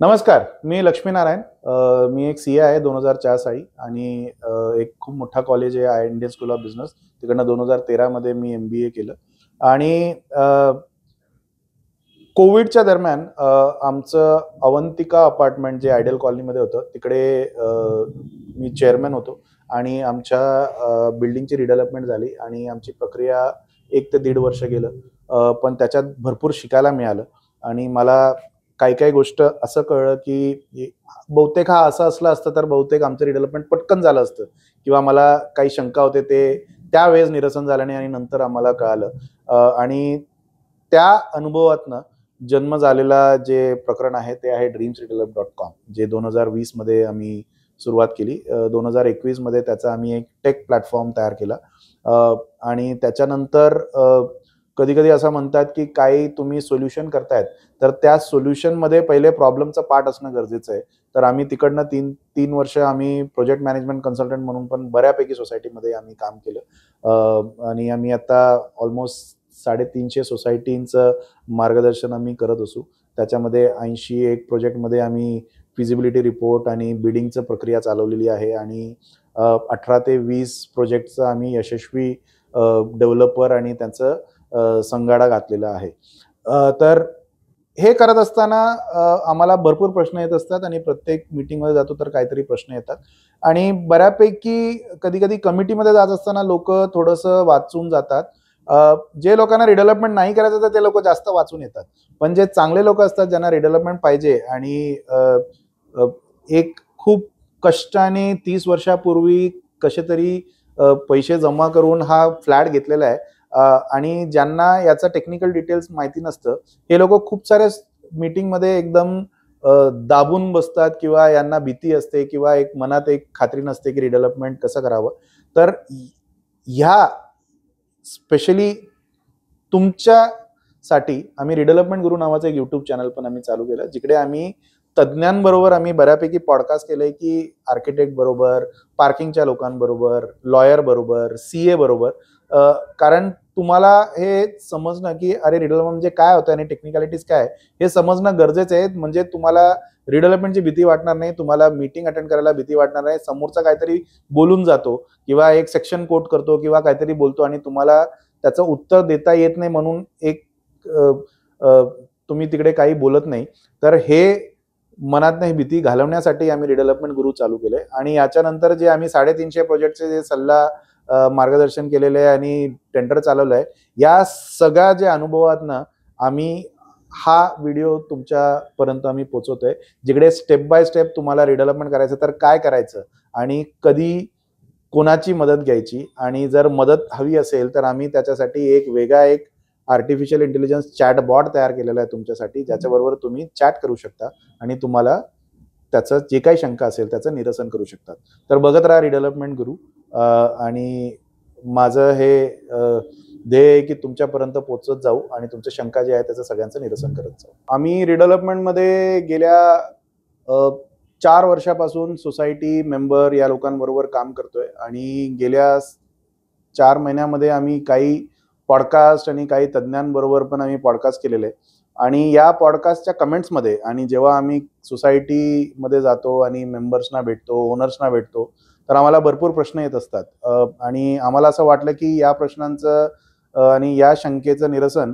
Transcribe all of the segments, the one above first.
नमस्कार, मी लक्ष्मीनारायण. मी एक सीए आहे 2004 साली आणि एक खूप मोठा कॉलेज आहे इंडियन स्कूल ऑफ बिझनेस. तिकडनं 2013 मध्ये मी MBA केलं आणि कोविडच्या दरम्यान आमचं अवंतिका अपार्टमेंट जे आयडियल कॉलनीमध्ये होतं तिकडे मी चेअरमॅन होतो आणि आमच्या बिल्डिंगची रिडेव्हलपमेंट झाली आणि आमची प्रक्रिया 1 ते 1.5 वर्ष गेलं. पण त्याच्यात भरपूर शिकायला मिळालं आणि मला काही गोष्ट असं कळलं की बहुतेक हा असं असलं असतं तर बहुतेक आमचं रिडेव्हलपमेंट पटकन झालं असतं किंवा मला काही शंका होते ते त्यावेळेस निरसन झालं नाही आणि नंतर आम्हाला कळालं. आणि त्या अनुभवातनं जन्म झालेला जे प्रकरण आहे ते आहे dreamsredevelop.com, जे 2020 मध्ये आम्ही सुरुवात केली. 2021 मध्ये त्याचा आम्ही एक टेक प्लॅटफॉर्म तयार केला आणि त्याच्यानंतर कधी कधी असं म्हणतात की काही तुम्ही सोल्युशन करतायत तर त्या सोल्युशनमध्ये पहिले प्रॉब्लेमचं पार्ट असणं गरजेचं आहे. तर आम्ही तिकडनं तीन वर्ष आम्ही प्रोजेक्ट मॅनेजमेंट कन्सल्टंट म्हणून पण बऱ्यापैकी सोसायटीमध्ये आम्ही काम केलं आणि आम्ही आता ऑलमोस्ट 350 सोसायटींचं मार्गदर्शन आम्ही करत असू. त्याच्यामध्ये 81 प्रोजेक्टमध्ये आम्ही फिजिबिलिटी रिपोर्ट आणि बिडिंगचं प्रक्रिया चालवलेली आहे आणि 18 ते 20 प्रोजेक्टचं आम्ही यशस्वी डेव्हलपर आणि त्यांचं संगाडा घातलेला आहे. तर हे करत असताना आम्हाला भरपूर प्रश्न येत असतात आणि प्रत्येक मीटिंगमध्ये जातो तर काहीतरी प्रश्न येतात आणि बऱ्यापैकी कधी कधी कमिटीमध्ये जात असताना लोक थोडंसं वाचून जातात. जे लोकांना रिडेव्हलपमेंट नाही करायचं तर ते लोक जास्त वाचून येतात, पण जे चांगले लोक असतात ज्यांना रिडेव्हलपमेंट पाहिजे आणि एक खूप कष्टाने 30 वर्षापूर्वी कसे तरी पैसे जमा करून हा फ्लॅट घेतलेला आहे आणि ज्यांना याचं टेक्निकल डिटेल्स माहिती नसतं हे लोक खूप साऱ्या मीटिंगमध्ये एकदम दाबून बसतात किंवा यांना भीती असते किंवा एक मनात एक खात्री नसते की रिडेव्हलपमेंट कसं करावं. तर ह्या स्पेशली तुमच्यासाठी आम्ही रिडेव्हलपमेंट गुरु नावाचं एक यूट्यूब चॅनल पण आम्ही चालू केलं, जिकडे आम्ही तज्ज्ञांबरोबर आम्ही बऱ्यापैकी पॉडकास्ट केलंय की आर्किटेक्ट बरोबर, पार्किंगच्या लोकांबरोबर, लॉयर बरोबर, CA बरोबर, कारण तुम्हाला हे समजणं की अरे रिडेव्हलपमेंट म्हणजे काय होतं आणि टेक्निकॅलिटीज काय हे समजणं गरजेचं आहे. म्हणजे तुम्हाला रिडेव्हलपमेंटची भीती वाटणार नाही, तुम्हाला मीटिंग अटेंड करायला भीती वाटणार नाही. समोरचा काहीतरी बोलून जातो किंवा एक सेक्शन कोट करतो किंवा काहीतरी बोलतो आणि तुम्हाला त्याचं उत्तर देता येत नाही म्हणून एक तुम्ही तिकडे काही बोलत नाही. तर हे मनात नाही भीती घालवण्यासाठी आम्ही रिडेव्हलपमेंट गुरु चालू केले आणि याच्यानंतर जे आम्ही 350 प्रोजेक्टचे जे सल्ला मार्गदर्शन केलेलं आहे आणि टेंडर चालवलं आहे, या सगळ्या जे अनुभवातनं आम्ही हा व्हिडिओ तुमच्यापर्यंत आम्ही पोहोचवतोय, जिकडे स्टेप बाय स्टेप तुम्हाला रिडेव्हलपमेंट करायचं तर काय करायचं आणि कधी कोणाची मदत घ्यायची आणि जर मदत हवी असेल तर आम्ही त्याच्यासाठी एक वेगळा एक आर्टिफिशियल इंटेलिजन्स चॅट बॉट तयार केलेला आहे तुमच्यासाठी, ज्याच्याबरोबर तुम्ही चॅट करू शकता आणि तुम्हाला त्याचं जे काही शंका असेल त्याचं निरसन करू शकतात. तर बघत राहा रिडेव्हलपमेंट गुरु आणि माझं हे ध्येय आहे की तुमच्यापर्यंत पोहोचत जाऊ आणि तुमच्या शंका जे आहे त्याचं सगळ्यांचं निरसन करत जाऊ. आम्ही रिडेव्हलपमेंटमध्ये गेल्या 4 वर्षापासून सोसायटी मेंबर या लोकांबरोबर काम करतोय आणि गेल्या 4 महिन्यामध्ये आम्ही काही पॉडकास्ट आणि काही तज्ज्ञांबरोबर पण आम्ही पॉडकास्ट केलेले आणि या पॉडकास्टच्या कमेंट्समध्ये आणि जेव्हा आम्ही सोसायटीमध्ये जातो आणि मेंबर्सना भेटतो, ओनर्सना भेटतो, तर आम्हाला भरपूर प्रश्न येत असतात आणि आम्हाला असं वाटलं की या प्रश्नांचं आणि या शंकेचं निरसन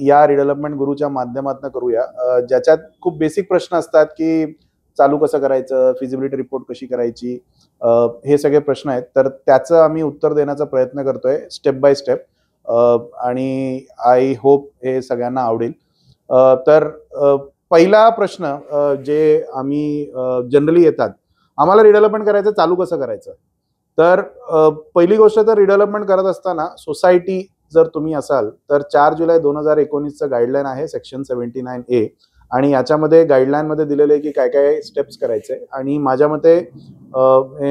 या रिडेव्हलपमेंट गुरुच्या माध्यमातून करूया. ज्याच्यात खूप बेसिक प्रश्न असतात की चालू कसं करायचं, फिजिबिलिटी रिपोर्ट कशी करायची, हे सगळे प्रश्न आहेत. तर त्याचं आम्ही उत्तर देण्याचा प्रयत्न करतोय स्टेप बाय स्टेप आणि आय होप हे सगळ्यांना आवडेल. तर पहिला प्रश्न जे आम्ही जनरली येतात, आम्हाला रिडेव्हलपमेंट करायचं, चालू कसं करायचं. तर पहिली गोष्ट तर रिडेव्हलपमेंट करत असताना सोसायटी जर तुम्ही असाल तर 4 जुलै 2019चं गाईडलाईन आहे सेक्शन 79A आणि याच्यामध्ये गाईडलाईनमध्ये दिलेलं आहे की काय काय स्टेप्स करायचे आणि माझ्या मते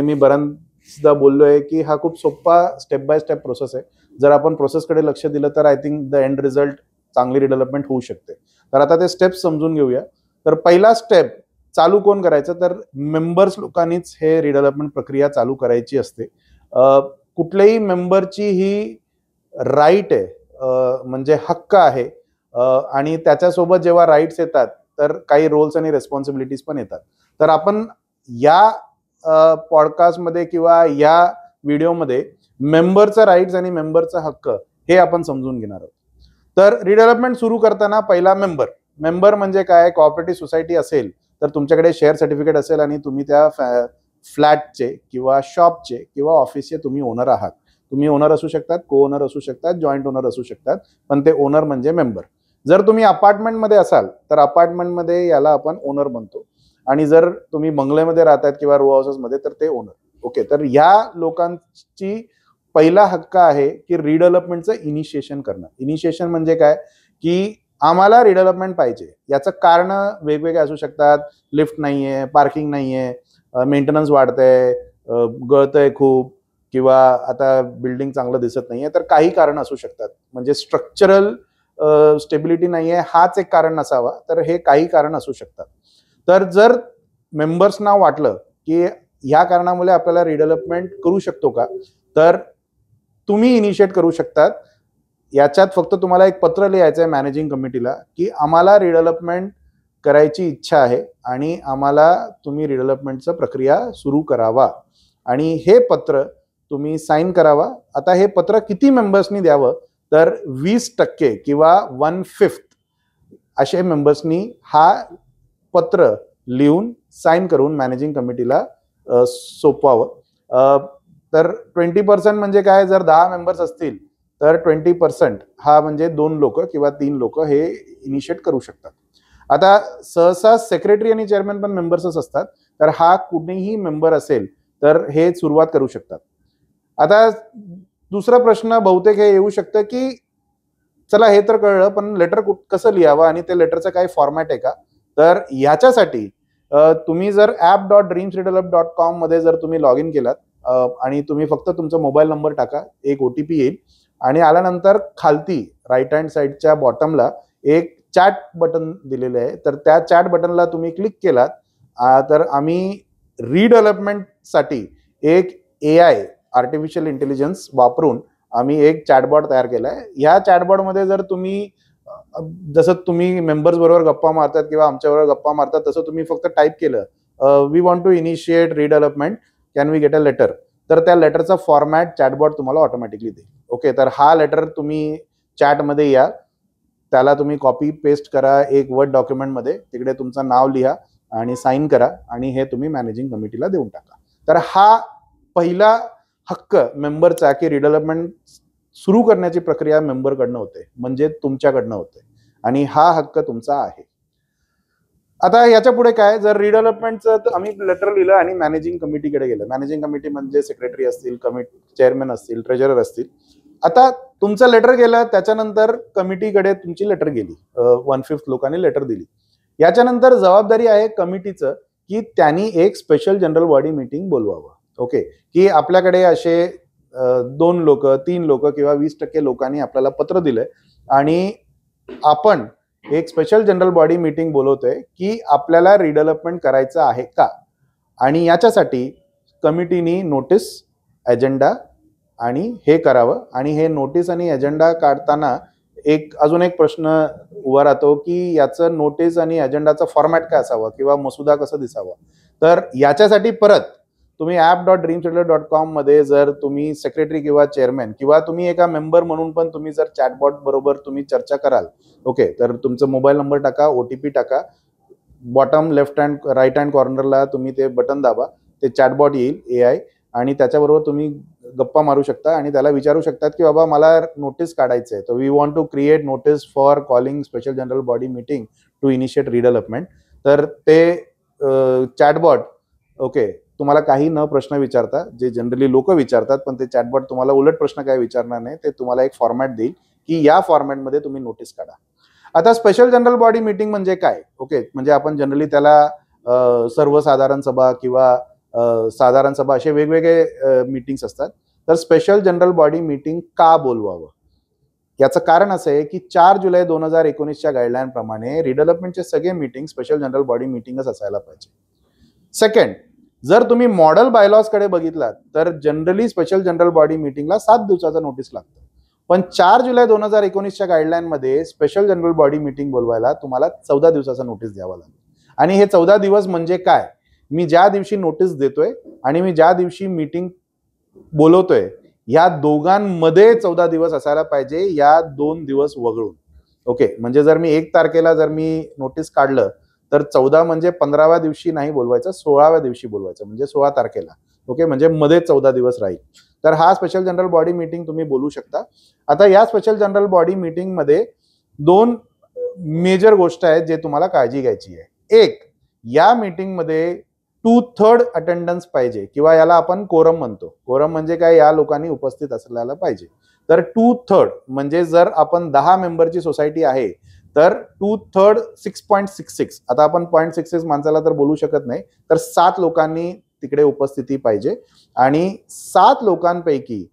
मी बऱ्याचदा बोललोय की हा खूप सोपा स्टेप बाय स्टेप प्रोसेस आहे. जर आपण प्रोसेसकडे लक्ष दिलं तर I think the end result चांगली रिडेव्हलपमेंट होऊ शकते. तर आता ते स्टेप्स समजून घेऊया. तर पहिला स्टेप चालू कोण करायचं, तर मेंबर्स लोकांनीच हे रिडेव्हलपमेंट प्रक्रिया चालू करायची असते. कुठल्याही मेंबरची ही राईट आहे, म्हणजे हक्क आहे आणि त्याच्यासोबत जेव्हा राईट्स येतात तर काही रोल्स आणि रेस्पॉन्सिबिलिटीज पण येतात. तर आपण या पॉडकास्टमध्ये किंवा या व्हिडिओमध्ये मेंबरचा राईट्स आणि मेंबरचा हक्क हे आपण समजून घेणार आहोत. तर रिडेव्हलपमेंट सुरू करताना पहिला मेंबर म्हणजे काय? कोऑपरेटिव्ह सोसायटी असेल तर तुमच्याकडे शेअर सर्टिफिकेट असेल आणि तुम्ही त्या फ्लॅटचे किंवा शॉपचे किंवा ऑफिसचे तुम्ही ओनर आहात. तुम्ही ओनर असू शकतात, को ओनर असू शकतात, जॉईंट ओनर असू शकतात, पण ते ओनर म्हणजे मेंबर. जर तुम्ही अपार्टमेंटमध्ये असाल तर अपार्टमेंटमध्ये याला आपण ओनर म्हणतो, आणि जर तुम्ही बंगल्यामध्ये राहतात किंवा रो हाऊसेसमध्ये तर ते ओनर. ओके, तर या लोकांची पहिला हक्क आहे की रिडेव्हलपमेंटचं इनिशिएशन करणं. इनिशिएशन म्हणजे काय? की आम्हाला रिडेव्हलपमेंट पाहिजे. याचं कारण वेगवेगळे असू शकतात. लिफ्ट नाहीये, पार्किंग नाहीये, मेंटेनन्स वाढतंय, गळतंय खूप, किंवा आता बिल्डिंग चांगलं दिसत नाहीये, तर काही कारण असू शकतात. म्हणजे स्ट्रक्चरल स्टेबिलिटी नाहीये हाच एक कारण नसावा, तर हे काही कारण असू शकतात. तर जर मेंबर्सना वाटलं की ह्या कारणामुळे आपल्याला रिडेव्हलपमेंट करू शकतो का, तर तुम्ही इनिशिएट करू शकतात. याच्यात फक्त तुम्हाला एक पत्र लिहायचं आहे मॅनेजिंग कमिटीला की आम्हाला रिडेव्हलपमेंट करायची इच्छा आहे आणि आम्हाला तुम्ही रिडेव्हलपमेंटचं प्रक्रिया सुरू करावा, आणि हे पत्र तुम्ही साईन करावा. आता हे पत्र किती मेंबर्सनी द्यावं, तर 20% किंवा 1/5 असे मेंबर्सनी हा पत्र लिहून साईन करून मॅनेजिंग कमिटीला सोपवावं. तर 20% म्हणजे काय? जर 10 मेंबर्स असतील तर 20% हा म्हणजे 2 लोक किंवा 3 लोक हे इनिशिएट करू शकतात. आता सहसा सेक्रेटरी आणि चेअरमॅन पण मेंबर्सच असतात, तर हा कुणीही मेंबर असेल तर हे सुरुवात करू शकतात. आता दुसरा प्रश्न बहुतेक हे येऊ शकतं की चला हे तर कळलं, पण लेटर कसं लिहावं आणि ते लेटरचं काही फॉर्मॅट आहे का? तर याच्यासाठी तुम्ही जर app.dreamsredevelop.com मध्ये जर तुम्ही लॉग इन केलात आणि तुम्ही फक्त तुमचा मोबाईल नंबर टाका, एक OTP येईल, आणि आल्यानंतर खालती राईट हँड साईडच्या बॉटमला एक चॅट बटन दिलेलं आहे. तर त्या चॅट बटनला तुम्ही क्लिक केलात तर आम्ही रिडेव्हलपमेंटसाठी एक AI आर्टिफिशियल इंटेलिजन्स वापरून आम्ही एक चॅटबॉट तयार केलाय. ह्या चॅटबॉटमध्ये जर तुम्ही जसं तुम्ही मेंबर्स बरोबर गप्पा मारतात किंवा आमच्याबरोबर गप्पा मारतात तसं तुम्ही फक्त टाईप केलं we want to initiate redevelopment, can we get a letter, तर त्या लेटरचा फॉर्मॅट चॅटबॉट तुम्हाला ऑटोमॅटिकली देईल. ओके, तर हा लेटर तुम्ही चॅटमध्ये या, त्याला तुम्ही कॉपी पेस्ट करा एक वर्ड डॉक्युमेंटमध्ये, तिकडे तुमचं नाव लिहा आणि साईन करा आणि हे तुम्ही मॅनेजिंग कमिटीला देऊन टाका. तर हा पहिला हक्क मेंबरचा की रिडेव्हलपमेंट सुरू करण्याची प्रक्रिया मेंबरकडनं होते, म्हणजे तुमच्याकडनं होते, आणि हा हक्क तुमचा आहे. आता याच्या पुढे काय? जर रिडेव्हलपमेंटचं आम्ही लेटर लिहिलं आणि मॅनेजिंग कमिटीकडे गेलं, मॅनेजिंग कमिटी म्हणजे सेक्रेटरी असतील, चेअरमॅन असतील, ट्रेजरर असतील. आता तुमचं लेटर गेलं, त्याच्यानंतर कमिटीकडे तुमची लेटर गेली, 1/5 लोकांनी लेटर दिली. याच्यानंतर जबाबदारी आहे कमिटीचं की त्यांनी एक स्पेशल जनरल बॉडी मीटिंग बोलवावं. ओके, की आपल्याकडे असे 2 लोक, 3 लोक किंवा 20% लोकांनी आपल्याला पत्र दिलंय आणि आपण एक स्पेशल जनरल बॉडी मीटिंग बोलवतोय की आपल्याला रिडेव्हलपमेंट करायचं आहे का, आणि याच्यासाठी कमिटीनी नोटीस, एजेंडा आणि हे करावं. आणि हे नोटीस आणि एजेंडा काढताना अजून एक प्रश्न उभा राहतो की याचं नोटीस आणि एजेंडाचा फॉर्मॅट काय असावा किंवा मसुदा कसा दिसावा. तर याच्यासाठी परत तुम्ही app.dreamsredevelop.com मध्ये जर तुम्ही सेक्रेटरी किंवा चेअरमॅन किंवा तुम्ही एका मेंबर म्हणून पण तुम्ही जर चॅटबॉट बरोबर तुम्ही चर्चा कराल, ओके, तर तुमचा मोबाईल नंबर टाका, OTP टाका, bottom left hand right hand कॉर्नरला तुम्ही ते बटन दाबा, ते चॅटबॉट येईल AI, आणि त्याच्याबरोबर तुम्ही गप्पा मारू शकता आणि त्याला विचारू शकतात की बाबा मला नोटीस काढायचं आहे, तर we want to create notice for calling special general body meeting to initiate redevelopment. तर ते चॅटबॉट ओके तुम्हाला काही न प्रश्न विचारता, जे जनरली लोक विचारतात, पण ते चॅटबॉट तुम्हाला उलट प्रश्न काय विचारणार नाही, ते तुम्हाला एक फॉर्मॅट देईल की या फॉर्मॅटमध्ये तुम्ही नोटीस काढा. आता स्पेशल जनरल बॉडी मीटिंग म्हणजे काय? ओके, म्हणजे आपण जनरली त्याला सर्वसाधारण सभा किंवा साधारण सभा असे वेगवेगळे मीटिंग्स असतात. तर स्पेशल जनरल बॉडी मीटिंग का बोलवावं? याचं कारण असं आहे की 4 जुलै 2019च्या गाईडलाईन प्रमाणे रिडेव्हलपमेंटचे सगळे मीटिंग स्पेशल जनरल बॉडी मीटिंगच असायला पाहिजे. सेकंड, जर तुम्ही मॉडेल बायलॉज कडे बघितलात तर जनरली स्पेशल जनरल बॉडी मीटिंगला 7 दिवसाचा नोटीस लागतं, पण 4 जुलै 2019च्या गाईडलाईन मध्ये स्पेशल जनरल बॉडी मीटिंग बोलवायला तुम्हाला 14 दिवसाचा नोटीस द्यावा लागेल. आणि हे 14 दिवस म्हणजे काय, मी ज्या दिवशी नोटीस देतोय आणि मी ज्या दिवशी मीटिंग बोलवतोय या दोघांमध्ये 14 दिवस असायला पाहिजे, या 2 दिवस वगळून. ओके, म्हणजे जर मी 1 तारखेला जर मी नोटीस काढलं तर 14 म्हणजे 15व्या दिवशी नाही बोलवायचं, 16व्या दिवशी बोलवायचं, म्हणजे 16 तारखेला. ओके, म्हणजे मध्ये 14 दिवस राहील. तर हा स्पेशल जनरल बॉडी मीटिंग तुम्ही बोलू शकता. आता या स्पेशल जनरल बॉडी मीटिंग मध्ये 2 मेजर गोष्ट आहेत जे तुम्हाला काळजी घ्यायची आहे. एक, या मीटिंग मध्ये 2/3 अटेंडन्स पाहिजे, किंवा याला आपण कोरम म्हणतो. कोरम म्हणजे काय, या लोकांनी उपस्थित असलेला पाहिजे. तर 2/3 म्हणजे जर आपण 10 मेंबरची सोसायटी आहे तर 2/3 6.66, आता आपण 0.66 माणसाला तर बोलू शकत नाही, तर 7 लोकांनी तिकडे उपस्थिती पाहिजे. आणि 7 लोकांपैकी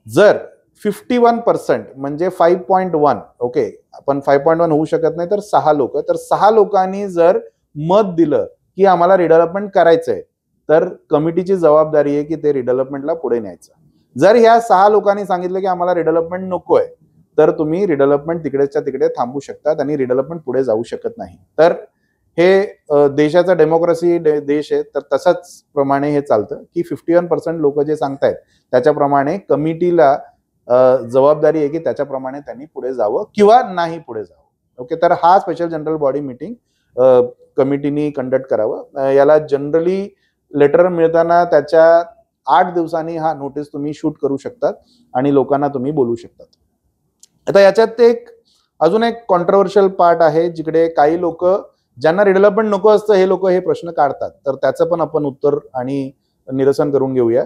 जर 51% म्हणजे 5.1, ओके, आपण 5.1 होऊ शकत नाही तर 6 लोक, तर 6 लोकांनी जर मत दिलं की आम्हाला रिडेव्हलपमेंट करायचंय, तर कमिटीची जबाबदारी आहे की ते रिडेव्हलपमेंटला पुढे न्यायचं. जर ह्या 6 लोकांनी सांगितलं की आम्हाला रिडेव्हलपमेंट नकोय, तर तुम्ही रिडेव्हलपमेंट तिकडेच्या तिकडे थांबू शकतात आणि रिडेव्हलपमेंट पुढे जाऊ शकत नाही. तर हे देशाचा डेमोक्रेसी देश आहे, तर तसंच प्रमाणे हे चालतं की 51% लोक जे सांगतायत त्याच्याप्रमाणे कमिटीला जबाबदारी आहे की त्याच्याप्रमाणे त्यांनी पुढे जावं किंवा नाही पुढे जावं. ओके, तर हा स्पेशल जनरल बॉडी मीटिंग कमिटीनी कंडक्ट करावं. याला जनरली लेटर मिळताना त्याच्या 8 दिवसांनी हा नोटीस तुम्ही शूट करू शकतात आणि लोकांना तुम्ही बोलू शकतात. आता याच्यात अजून एक कॉन्ट्रोवर्शियल पार्ट आहे, जिकडे काही लोक ज्यांना रिडेव्हलपमेंट नको असतं हे लोक हे प्रश्न काढतात. तर त्याचं पण आपण उत्तर आणि निरसन करून घेऊया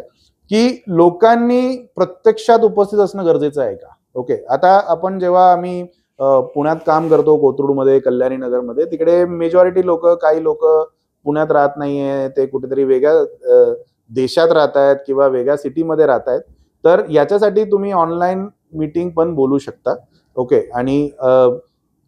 की लोकांनी प्रत्यक्षात उपस्थित असणं गरजेचं आहे का. ओके, आता आपण जेव्हा आम्ही पुण्यात काम करतो, कोथरूडमध्ये, कल्याणी नगरमध्ये, तिकडे मेजॉरिटी लोक, काही लोक पुण्यात राहत नाहीये, ते कुठेतरी वेगळ्या देशात राहत आहेत किंवा वेगळ्या सिटीमध्ये राहत आहेत. तर याच्यासाठी तुम्ही ऑनलाईन मीटिंग पण बोलू शकता. ओके, आणि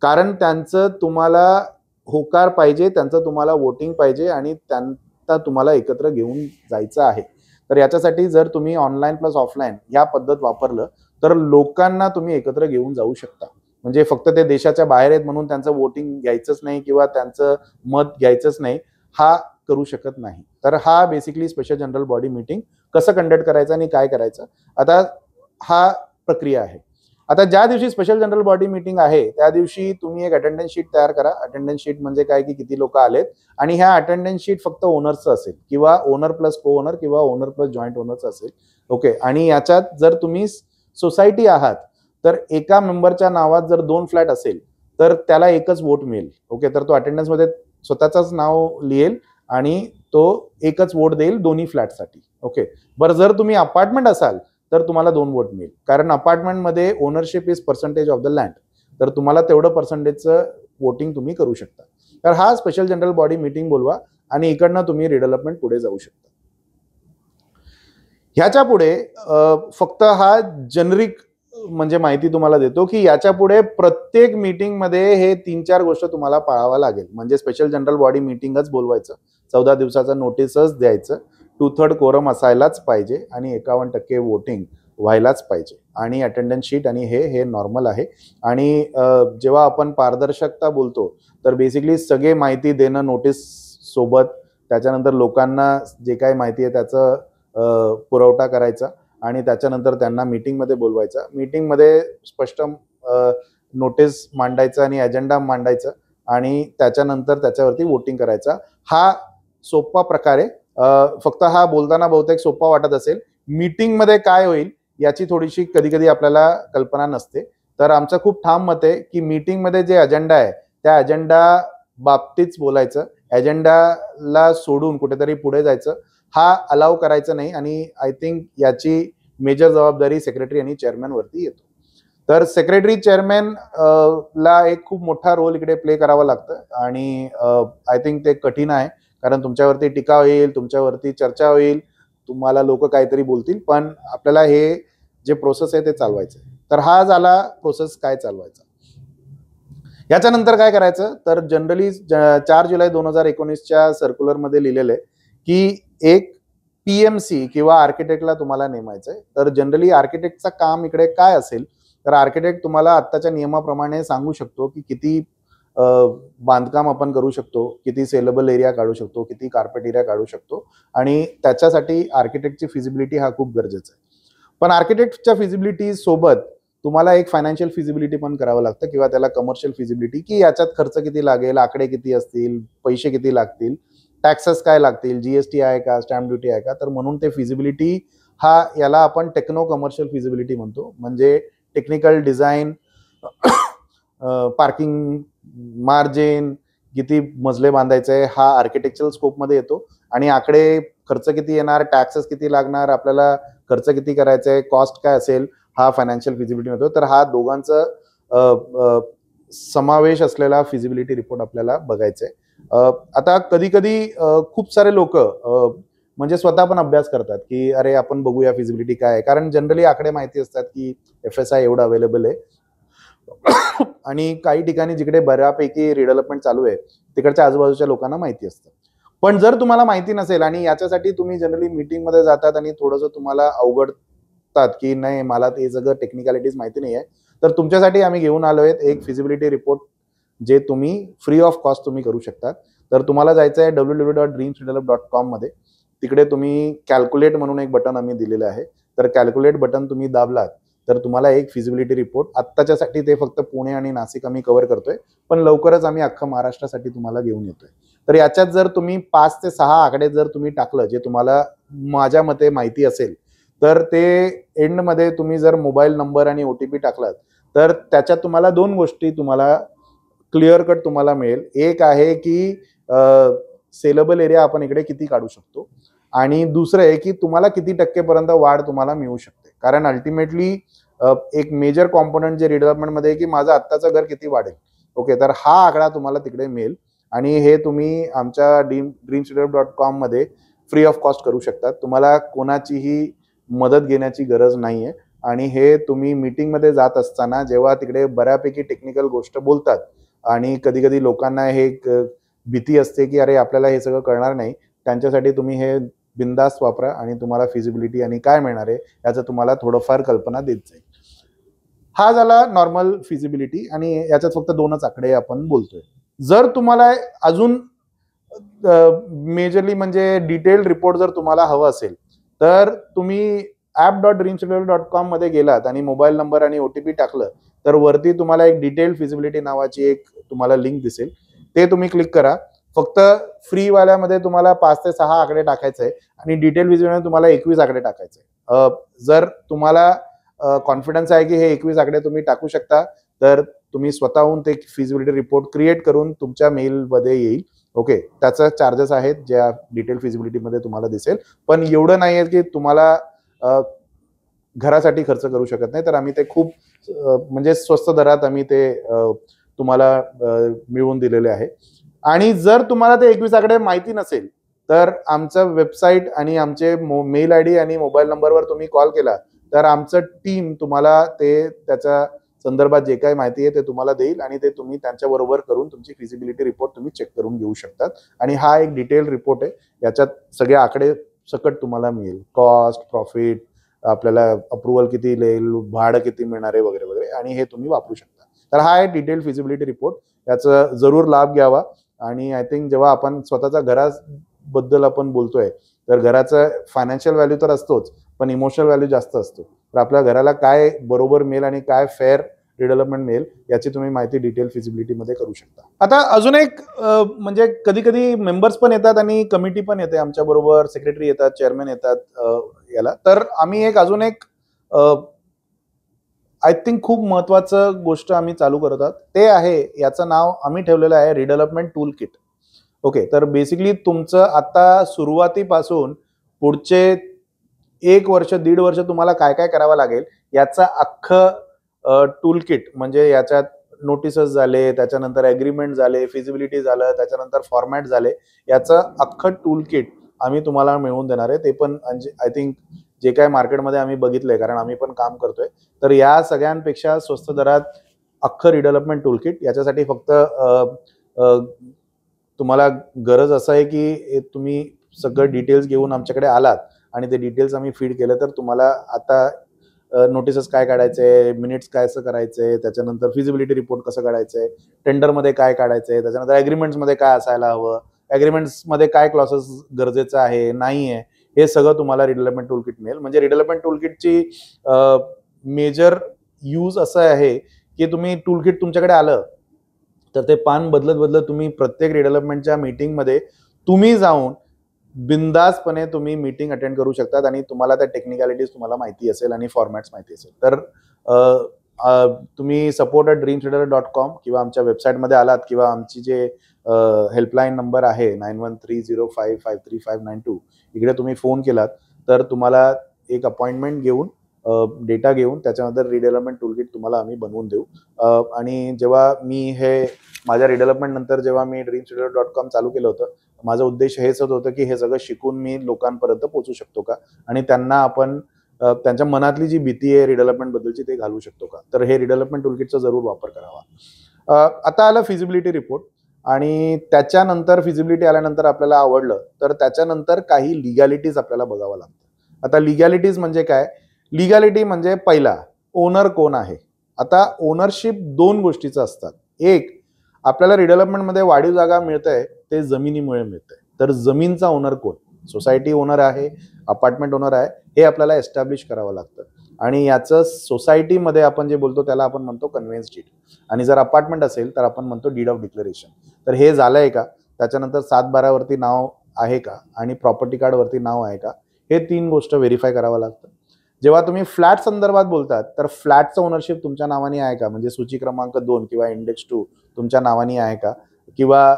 कारण त्यांचं तुम्हाला होकार पाहिजे, त्यांचं तुम्हाला वोटिंग पाहिजे आणि त्यांना तुम्हाला एकत्र घेऊन जायचं आहे. तर याच्यासाठी जर तुम्ही ऑनलाईन प्लस ऑफलाईन या पद्धत वापरलं तर लोकांना तुम्ही एकत्र घेऊन जाऊ शकता. म्हणजे फक्त ते देशाच्या बाहेर आहेत म्हणून त्यांचं वोटिंग घ्यायचंच नाही किंवा त्यांचं मत घ्यायचंच नाही, हा करू शकत नाही. तर हा basically special general body meeting कसं कंडक्ट करायचं आणि काय करायचं, आता हा प्रक्रिया आहे. आता ज्या दिवशी स्पेशल जनरल बॉडी मीटिंग आहे त्या दिवशी तुम्ही एक अटेंडन्स शीट तयार करा. अटेंडन्स शीट म्हणजे काय की किती लोक आलेत, आणि ह्या अटेंडन्स शीट फक्त ओनरचं असेल किंवा ओनर प्लस को ओनर किंवा ओनर प्लस जॉईंट ओनरचं असेल. ओके, आणि याच्यात जर तुम्ही सोसायटी आहात तर एका मेंबरच्या नावात जर 2 फ्लॅट असेल तर त्याला एकच वोट मिळेल. ओके, तर तो अटेंडन्स मध्ये स्वतःच नाव लिहेल आणि तो एकच वोट देईल दोन्ही फ्लॅटसाठी. ओके, बरं, जर तुम्ही अपार्टमेंट असाल तर तुम्हाला 2 वोट मिळेल, कारण अपार्टमेंटमध्ये ownership is percentage of the land, तर तुम्हाला तेवढं पर्सेंटेजचं वोटिंग तुम्ही करू शकता. तर हा स्पेशल जनरल बॉडी मीटिंग बोलवा आणि इकडनं तुम्ही रिडेव्हलपमेंट पुढे जाऊ शकता. ह्याच्या पुढे फक्त हा जेनरिक म्हणजे माहिती तुम्हाला देतो की याच्या पुढे प्रत्येक मीटिंग मध्ये हे 3-4 गोष्ट तुम्हाला पाळावा लागेल. म्हणजे स्पेशल जनरल बॉडी मीटिंगच बोलवायचं, 14 दिवसाचा नोटीसच द्यायचं, 2/3 कोरम असायलाच पाहिजे आणि 51% वोटिंग व्हायलाच पाहिजे, आणि अटेंडन्स शीट आणि हे नॉर्मल आहे. आणि जेव्हा आपण पारदर्शकता बोलतो तर बेसिकली सगळे माहिती देणं नोटीस सोबत, त्याच्यानंतर लोकांना जे काही माहिती आहे त्याचं पुरवठा करायचा आणि त्याच्यानंतर त्यांना मीटिंगमध्ये बोलवायचं. मीटिंगमध्ये स्पष्ट नोटीस मांडायचं आणि अजेंडा मांडायचं आणि त्याच्यानंतर त्याच्यावरती वोटिंग करायचा. हा सोपा प्रकार आहे. फक्त हा बोलताना बहुतेक सोपा वाटत असेल, मीटिंगमध्ये काय होईल याची थोडीशी कधी कधी आपल्याला कल्पना नसते. तर आमचं खूप ठाम मत आहे की मीटिंगमध्ये जे अजेंडा आहे त्या अजेंडा बाबतीतच बोलायचं, अजेंडाला सोडून कुठेतरी पुढे जायचं हा अलाव करायचं नाही. आणि आय थिंक याची मेजर जबाबदारी सेक्रेटरी आणि चेअरमॅन वरती येतो. तर सेक्रेटरी चेअरमॅन ला एक खूप मोठा रोल इकडे प्ले करावा लागतं आणि आय थिंक ते कठीण आहे, कारण तुमच्यावरती टीका होईल, तुमच्यावरती चर्चा होईल, तुम्हाला लोक काहीतरी बोलतील, पण आपल्याला हे जे प्रोसेस आहे ते चालवायचं. तर हा झाला प्रोसेस काय चालवायचा. याच्यानंतर काय करायचं, तर जनरली 4 जुलै 2019च्या सर्क्युलरमध्ये लिहिलेलं आहे की एक पीएमसी किंवा आर्किटेक्टला तुम्हाला नेमायचंय. तर जनरली आर्किटेक्टचं काम इकडे काय असेल, तर आर्किटेक्ट तुम्हाला आत्ताच्या नियमाप्रमाणे सांगू शकतो की किती बांधकाम आपण करू शकतो, किती सेलेबल एरिया काढू शकतो, किती कार्पेट एरिया काढू शकतो, आणि त्याच्यासाठी आर्किटेक्टची फिजिबिलिटी हा खूप गरजेचा आहे. पण आर्किटेक्टच्या फिजिबिलिटी सोबत तुम्हाला एक फायनान्शियल फिजिबिलिटी पण करावं लागतं, किंवा त्याला कमर्शियल फिजिबिलिटी, की याच्यात खर्च किती लागेल, आकडे किती असतील, पैसे किती लागतील, टॅक्सेस काय लागतील, जीएसटी आहे का, स्टॅम्प ड्युटी आहे का. तर म्हणून ते फिजिबिलिटी याला आपण टेक्नो कमर्शियल फिजिबिलिटी म्हणतो. म्हणजे टेक्निकल डिझाईन, पार्किंग, मार्जिन, किती मजले बांधायचे, हा आर्किटेक्चरल स्कोपमध्ये येतो. आणि आकडे, खर्च किती येणार, टॅक्सेस किती लागणार, आपल्याला खर्च किती करायचा आहे, कॉस्ट काय असेल, हा फायनान्शियल फिजिबिलिटी होतो. तर हा दोघांचं समावेश असलेला फिजिबिलिटी रिपोर्ट आपल्याला बघायचा आहे. आता कधी कधी खूप सारे लोक म्हणजे स्वतः पण अभ्यास करतात की अरे आपण बघूया फिजिबिलिटी काय आहे, कारण जनरली आकडे माहिती असतात की FSI एवढं अवेलेबल आहे. आणि काही ठिकाणी जिकडे बऱ्यापैकी रिडेव्हलपमेंट चालू आहे तिकडच्या आजूबाजूच्या लोकांना माहिती असतं. पण जर तुम्हाला माहिती नसेल आणि याच्यासाठी तुम्ही जनरली मीटिंगमध्ये जातात आणि थोडंसं तुम्हाला अवघडतात की नाही मला ते सगळं टेक्निकॅलिटीज माहिती नाही आहे, तर तुमच्यासाठी आम्ही घेऊन आलो आहेत एक फिजिबिलिटी रिपोर्ट जे तुम्ही फ्री ऑफ कॉस्ट तुम्ही करू शकता. तर तुम्हाला जायचं आहे www.dreamsdevelop.com मध्ये. तिकडे तुम्ही कॅल्क्युलेट म्हणून एक बटन आम्ही दिलेलं आहे. तर कॅल्क्युलेट बटन तुम्ही दाबलात तर तुम्हाला एक फिजिबिलिटी रिपोर्ट, आत्ताच्यासाठी ते फक्त पुणे आणि नाशिक आम्ही कव्हर करतोय, पण लवकरच आम्ही अख्खा महाराष्ट्रासाठी तुम्हाला घेऊन येतोय. तर याच्यात जर तुम्ही 5 ते 6 आकडे जर तुम्ही टाकलं जे तुम्हाला माझ्या मते माहिती असेल, तर ते एंडमध्ये तुम्ही जर मोबाईल नंबर आणि OTP टाकलात तर त्याच्यात तुम्हाला 2 गोष्टी तुम्हाला क्लिअर कट तुम्हाला मिळेल. एक आहे की सेलेबल एरिया आपण इकडे किती काढू शकतो, आणि दुसरं आहे की तुम्हाला किती टक्केपर्यंत वाढ तुम्हाला मिळू शकते. कारण अल्टिमेटली एक मेजर कॉम्पोनंट जे रिडेव्हलपमेंटमध्ये आहे की माझं आत्ताचं घर किती वाढेल. ओके, तर हा आकडा तुम्हाला तिकडे मिळेल आणि हे तुम्ही आमच्या dreamsdevelop.com मध्ये फ्री ऑफ कॉस्ट करू शकता. तुम्हाला कोणाचीही मदत घेण्याची गरज नाहीये. आणि हे तुम्ही मीटिंगमध्ये जात असताना जेव्हा तिकडे बऱ्यापैकी टेक्निकल गोष्ट बोलतात आणि कधी कधी लोकांना हे एक भीती असते की अरे आपल्याला हे सगळं कळणार नाही, त्यांच्यासाठी तुम्ही हे बिंदास्त वापरा आणि तुम्हाला फिजिबिलिटी आणि काय मिळणार आहे याचं तुम्हाला थोडंफार कल्पना देत जाईल. हा झाला नॉर्मल फिजिबिलिटी आणि याच्यात फक्त 2च आकडे आपण बोलतोय. जर तुम्हाला अजून मेजरली म्हणजे डिटेल्ड रिपोर्ट जर तुम्हाला हवं असेल तर तुम्ही app.dreamsdevelop.com मध्ये गेलात आणि मोबाईल नंबर आणि OTP टाकलं तर वरती तुम्हाला एक डिटेल्ड फिजिबिलिटी नावाची एक तुम्हाला लिंक दिसेल. ते तुम्ही क्लिक करा. फक्त फ्री वाल्यामध्ये तुम्हाला 5 ते 6 आकडे टाकायचे आहे आणि डिटेल फिजिबिलिटी तुम्हाला 21 आकडे टाकायचे. जर तुम्हाला कॉन्फिडन्स आहे की हे 21 आकडे तुम्ही टाकू शकता तर तुम्ही स्वतःहून ते फिजिबिलिटी रिपोर्ट क्रिएट करून तुमच्या मेलमध्ये येईल. ओके, त्याचं चार्जेस आहेत ज्या डिटेल फिजिबिलिटीमध्ये तुम्हाला दिसेल, पण एवढं नाही आहे की तुम्हाला घरासाठी खर्च करू शकत नाही. तर आम्ही ते खूप म्हणजे स्वस्त दरात आम्ही ते तुम्हाला मिळवून दिलेले आहे. आणि जर तुम्हाला ते 21 आकडे माहिती नसेल तर आमचं वेबसाईट आणि आमचे मेल ID आणि मोबाईल नंबरवर तुम्ही कॉल केला तर आमचं टीम तुम्हाला ते त्याच्या संदर्भात जे काही माहिती आहे ते तुम्हाला देईल आणि ते तुम्ही त्यांच्याबरोबर करून तुमची फिजिबिलिटी रिपोर्ट तुम्ही चेक करून घेऊ शकतात. आणि हा एक डिटेल रिपोर्ट आहे. याच्यात सगळे आकडे सकट तुम्हाला मिळेल. कॉस्ट, प्रॉफिट, आपल्याला अप्रुव्हल किती येईल, भाडं किती मिळणार आहे वगैरे वगैरे, आणि हे तुम्ही वापरू शकता. तर हा आहे डिटेल फिजिबिलिटी रिपोर्ट. याचा जरूर लाभ घ्यावा. आणि आय थिंक जेव्हा आपण स्वतःच्या घराबद्दल आपण बोलतोय तर घराचं फायनान्शियल व्हॅल्यू तर असतोच, पण इमोशनल व्हॅल्यू जास्त असतो. तर आपल्या घराला काय बरोबर मिळेल आणि काय फेअर रिडेव्हलपमेंट मिळेल याची तुम्ही माहिती डिटेल फिजिबिलिटी मध्ये करू शकता. आता अजून एक म्हणजे कधी कधी मेंबर्स पण येतात आणि कमिटी पण येते आमच्या बरोबर, सेक्रेटरी येतात, चेअरमॅन येतात याला. तर आम्ही अजून एक आय थिंक खूप महत्वाचं गोष्ट आम्ही चालू करत आहोत. ते आहे, याचं नाव आम्ही ठेवलेलं आहे रिडेव्हलपमेंट टूल किट. ओके, तर बेसिकली तुमचं आता सुरुवातीपासून पुढचे 1 वर्ष 1.5 वर्ष तुम्हाला काय काय करावं लागेल याचा अख्खं टूल किट, म्हणजे याच्यात नोटिसेस झाले, त्याच्यानंतर अग्रीमेंट झाले, फिजिबिलिटी झालं, त्याच्यानंतर फॉर्मॅट झाले, याचं अख्खं टूल किट आम्ही तुम्हाला मिळवून देणार आहे. ते पण आय थिंक जे काय मार्केटमध्ये आम्ही बघितलंय, कारण आम्ही पण काम करतोय, तर या सगळ्यांपेक्षा स्वस्त दरात अख्खं रिडेव्हलपमेंट टूल किट. याच्यासाठी फक्त तुम्हाला गरज असं आहे की तुम्ही सगळं डिटेल्स घेऊन आमच्याकडे आलात आणि ते डिटेल्स आम्ही फीड केलं तर तुम्हाला आता नोटिसेस काय काढायचे, मिनिट्स काय असं करायचे, त्याच्यानंतर फिजिबिलिटी रिपोर्ट कसं काढायचंय, टेंडरमध्ये काय काढायचंय, त्याच्यानंतर ॲग्रीमेंट्समध्ये काय असायला हवं, ॲग्रीमेंट्समध्ये काय क्लॉसेस गरजेचं आहे नाही आहे, हे सगळं तुम्हाला रिडेव्हलपमेंट टूलकिट मिळेल. म्हणजे रिडेव्हलपमेंट टूलकिटची मेजर यूज असं आहे की तुम्ही टूलकिट तुमच्याकडे आलं तर ते पान बदलत बदलत तुम्ही प्रत्येक रिडेव्हलपमेंटच्या मीटिंगमध्ये तुम्ही जाऊन बिंदासपणे तुम्ही मीटिंग अटेंड करू शकतात आणि तुम्हाला त्या टेक्निकॅलिटीज तुम्हाला माहिती असेल आणि फॉर्मॅट्स माहिती असेल. तर तुम्ही support@dreamcitadel.com किंवा आमच्या वेबसाईटमध्ये आलात किंवा आमची जे हेल्पलाईन नंबर आहे 9130553592 इकडे तुम्ही फोन केलात तर तुम्हाला एक अपॉइंटमेंट घेऊन डेटा घेऊन त्याच्यानंतर रिडेव्हलपमेंट टूलकिट तुम्हाला आम्ही बनवून देऊ. आणि जेव्हा मी हे माझ्या रिडेव्हलपमेंट नंतर जेव्हा मी dreamcitadel.com चालू केलं होतं, माझा उद्देश हेच होतं की हे सगळं शिकून मी लोकांपर्यंत पोहोचू शकतो का आणि त्यांना आपण त्यांच्या मनातली जी भीती आहे रिडेव्हलपमेंट बद्दलची ते घालू शकतो का. तर हे रिडेव्हलपमेंट टूलकिटचा जरूर वापर करावा. आता आलं फिजिबिलिटी रिपोर्ट आणि त्याच्यानंतर फिजिबिलिटी आल्यानंतर आपल्याला आवडलं तर त्याच्यानंतर काही लिगॅलिटीज आपल्याला बघावं लागतं. आता लिगॅलिटीज म्हणजे काय? लिगॅलिटी म्हणजे पहिला ओनर कोण आहे. आता ओनरशिप दोन गोष्टीचं असतात. एक, आपल्याला रिडेव्हलपमेंटमध्ये वाढीव जागा मिळते ते जमिनीमुळे मिळते. तर जमीनचा ओनर कोण? सोसायटी ओनर आहे, अपार्टमेंट ओनर आहे, हे आपल्याला एस्टॅब्लिश करावं लागतं. आणि याचं सोसायटीमध्ये आपण जे बोलतो त्याला आपण म्हणतो कन्व्हेन्स डीड. आणि जर अपार्टमेंट असेल तर आपण म्हणतो डीड ऑफ डिक्लेरेशन. तर हे झालंय का? त्याच्यानंतर 7/12 वरती नाव आहे का आणि प्रॉपर्टी कार्ड वरती नाव आहे का, हे तीन गोष्ट व्हेरीफाय करावं लागतं. जेव्हा तुम्ही फ्लॅट संदर्भात बोलतात तर फ्लॅटचं ओनरशिप तुमच्या नावाने आहे का, म्हणजे सूची क्रमांक 2 किंवा इंडेक्स 2 तुमच्या नावाने आहे का, किंवा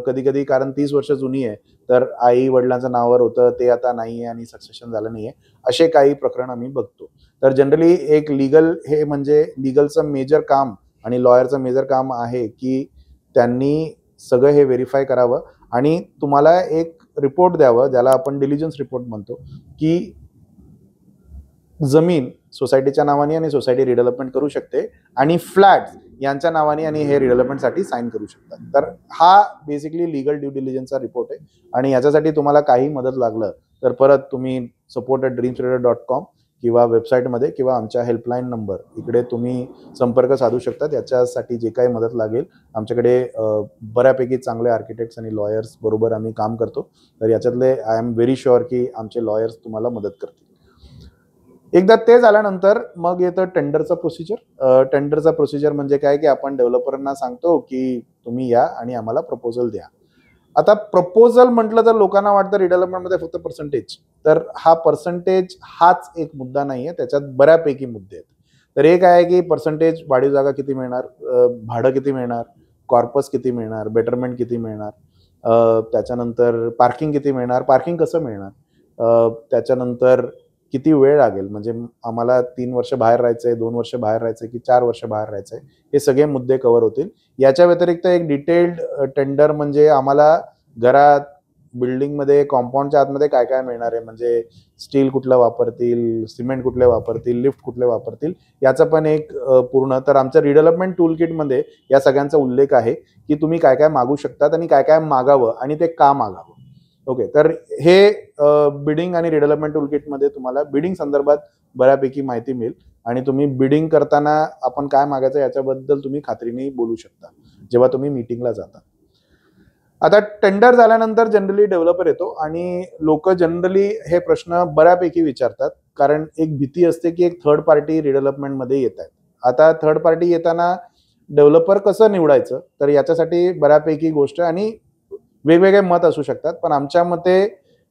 कधी कधी कारण 30 वर्ष जुनी आहे तर आई वडिलांच्या नावावर होतं ते आता नाहीये आणि सक्सेशन झालं नाहीये, असे काही प्रकरण आम्ही बघतो. तर जनरली एक लिगल हे म्हणजे लिगलचं मेजर काम आणि लॉयरचं मेजर काम आहे की त्यांनी सगळं हे व्हेरीफाय करावं आणि तुम्हाला एक रिपोर्ट द्यावं ज्याला आपण डिलिजन्स रिपोर्ट म्हणतो की जमीन सोसायटीच्या नावाने आणि सोसायटी रिडेव्हलपमेंट करू शकते आणि फ्लॅट यांच्या नावाने आणि हे रिडेव्हलपमेंटसाठी साईन करू शकतात. तर हा बेसिकली लिगल ड्यू डिलिजन्सचा रिपोर्ट आहे आणि याच्यासाठी तुम्हाला काही मदत लागलं तर परत तुम्ही support@dreamcitadel.com किंवा वेबसाईटमध्ये किंवा आमच्या हेल्पलाईन नंबर इकडे तुम्ही संपर्क साधू शकतात. याच्यासाठी जे काही मदत लागेल आमच्याकडे बऱ्यापैकी चांगले आर्किटेक्ट्स आणि लॉयर्स बरोबर आम्ही काम करतो. तर याच्यातले आय एम व्हेरी शुअर की आमचे लॉयर्स तुम्हाला मदत करतील. एकदा ते झाल्यानंतर मग येतं टेंडरचा प्रोसिजर. टेंडरचा प्रोसिजर म्हणजे काय की आपण डेव्हलपरांना सांगतो की तुम्ही या आणि आम्हाला प्रपोजल द्या. आता प्रपोजल म्हटलं तर लोकांना वाटतं रिडेव्हलपमेंटमध्ये फक्त पर्सेंटेज. तर हा पर्सेंटेज हाच एक मुद्दा नाही आहे, त्याच्यात बऱ्यापैकी मुद्दे आहेत. तर एक आहे की पर्सेंटेज वाढीव जागा किती मिळणार, भाडं किती मिळणार, कॉर्पस किती मिळणार, बेटरमेंट किती मिळणार, त्याच्यानंतर पार्किंग किती मिळणार, पार्किंग कसं मिळणार, त्याच्यानंतर किती वेळ लागेल, म्हणजे आम्हाला 3 वर्ष बाहेर राहायचंय, 2 वर्ष बाहेर राहायचंय की 4 वर्ष बाहेर राहायचंय, हे सगळे मुद्दे कव्हर होतील. याच्या व्यतिरिक्त एक डिटेल्ड टेंडर म्हणजे आम्हाला घरात बिल्डिंगमध्ये कॉम्पाऊंडच्या आतमध्ये काय काय मिळणार आहे, म्हणजे स्टील कुठलं वापरतील, सिमेंट कुठले वापरतील, लिफ्ट कुठले वापरतील, याचं पण एक पूर्ण. तर आमच्या रिडेव्हलपमेंट टूल किटमध्ये या सगळ्यांचा उल्लेख आहे की तुम्ही काय काय मागू शकतात आणि काय काय मागावं आणि ते का मागावं. ओके, तर हे बिडिंग आणि रिडेव्हलपमेंट टूल किटमध्ये तुम्हाला बिडिंग संदर्भात बऱ्यापैकी माहिती मिळेल आणि तुम्ही बिडिंग करताना आपण काय मागायचं याच्याबद्दल तुम्ही खात्रीने बोलू शकता जेव्हा तुम्ही मीटिंगला जाता. आता टेंडर झाल्यानंतर जनरली डेव्हलपर येतो आणि लोक जनरली हे प्रश्न बऱ्यापैकी विचारतात कारण एक भीती असते की एक थर्ड पार्टी रिडेव्हलपमेंटमध्ये येत आहेत. आता थर्ड पार्टी येताना डेव्हलपर कसं निवडायचं, तर याच्यासाठी बऱ्यापैकी गोष्ट आणि वेगवेगळे मत असू शकतात. पण आमच्या मते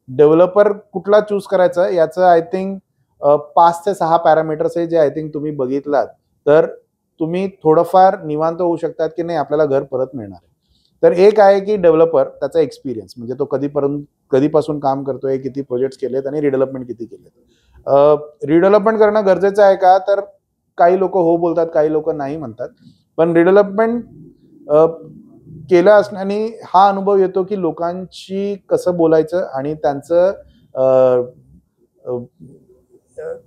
डेव्हलपर कुठला चूज करायचा याचं आय थिंक 5 ते 6 पॅरामीटर्स आहे जे आय थिंक तुम्ही बघितलात तर तुम्ही थोडंफार निवांत होऊ शकतात की नाही आपल्याला घर परत मिळणार आहे. तर एक आहे की डेव्हलपर त्याचा एक्सपिरियन्स, म्हणजे तो कधीपासून काम करतोय, किती प्रोजेक्ट्स केलेत आणि रिडेव्हलपमेंट किती केलेत. रिडेव्हलपमेंट करणं गरजेचं आहे का, तर काही लोक हो बोलतात, काही लोक नाही म्हणतात. पण रिडेव्हलपमेंट केलं असण्याने हा अनुभव येतो की लोकांशी कसं बोलायचं आणि त्यांचं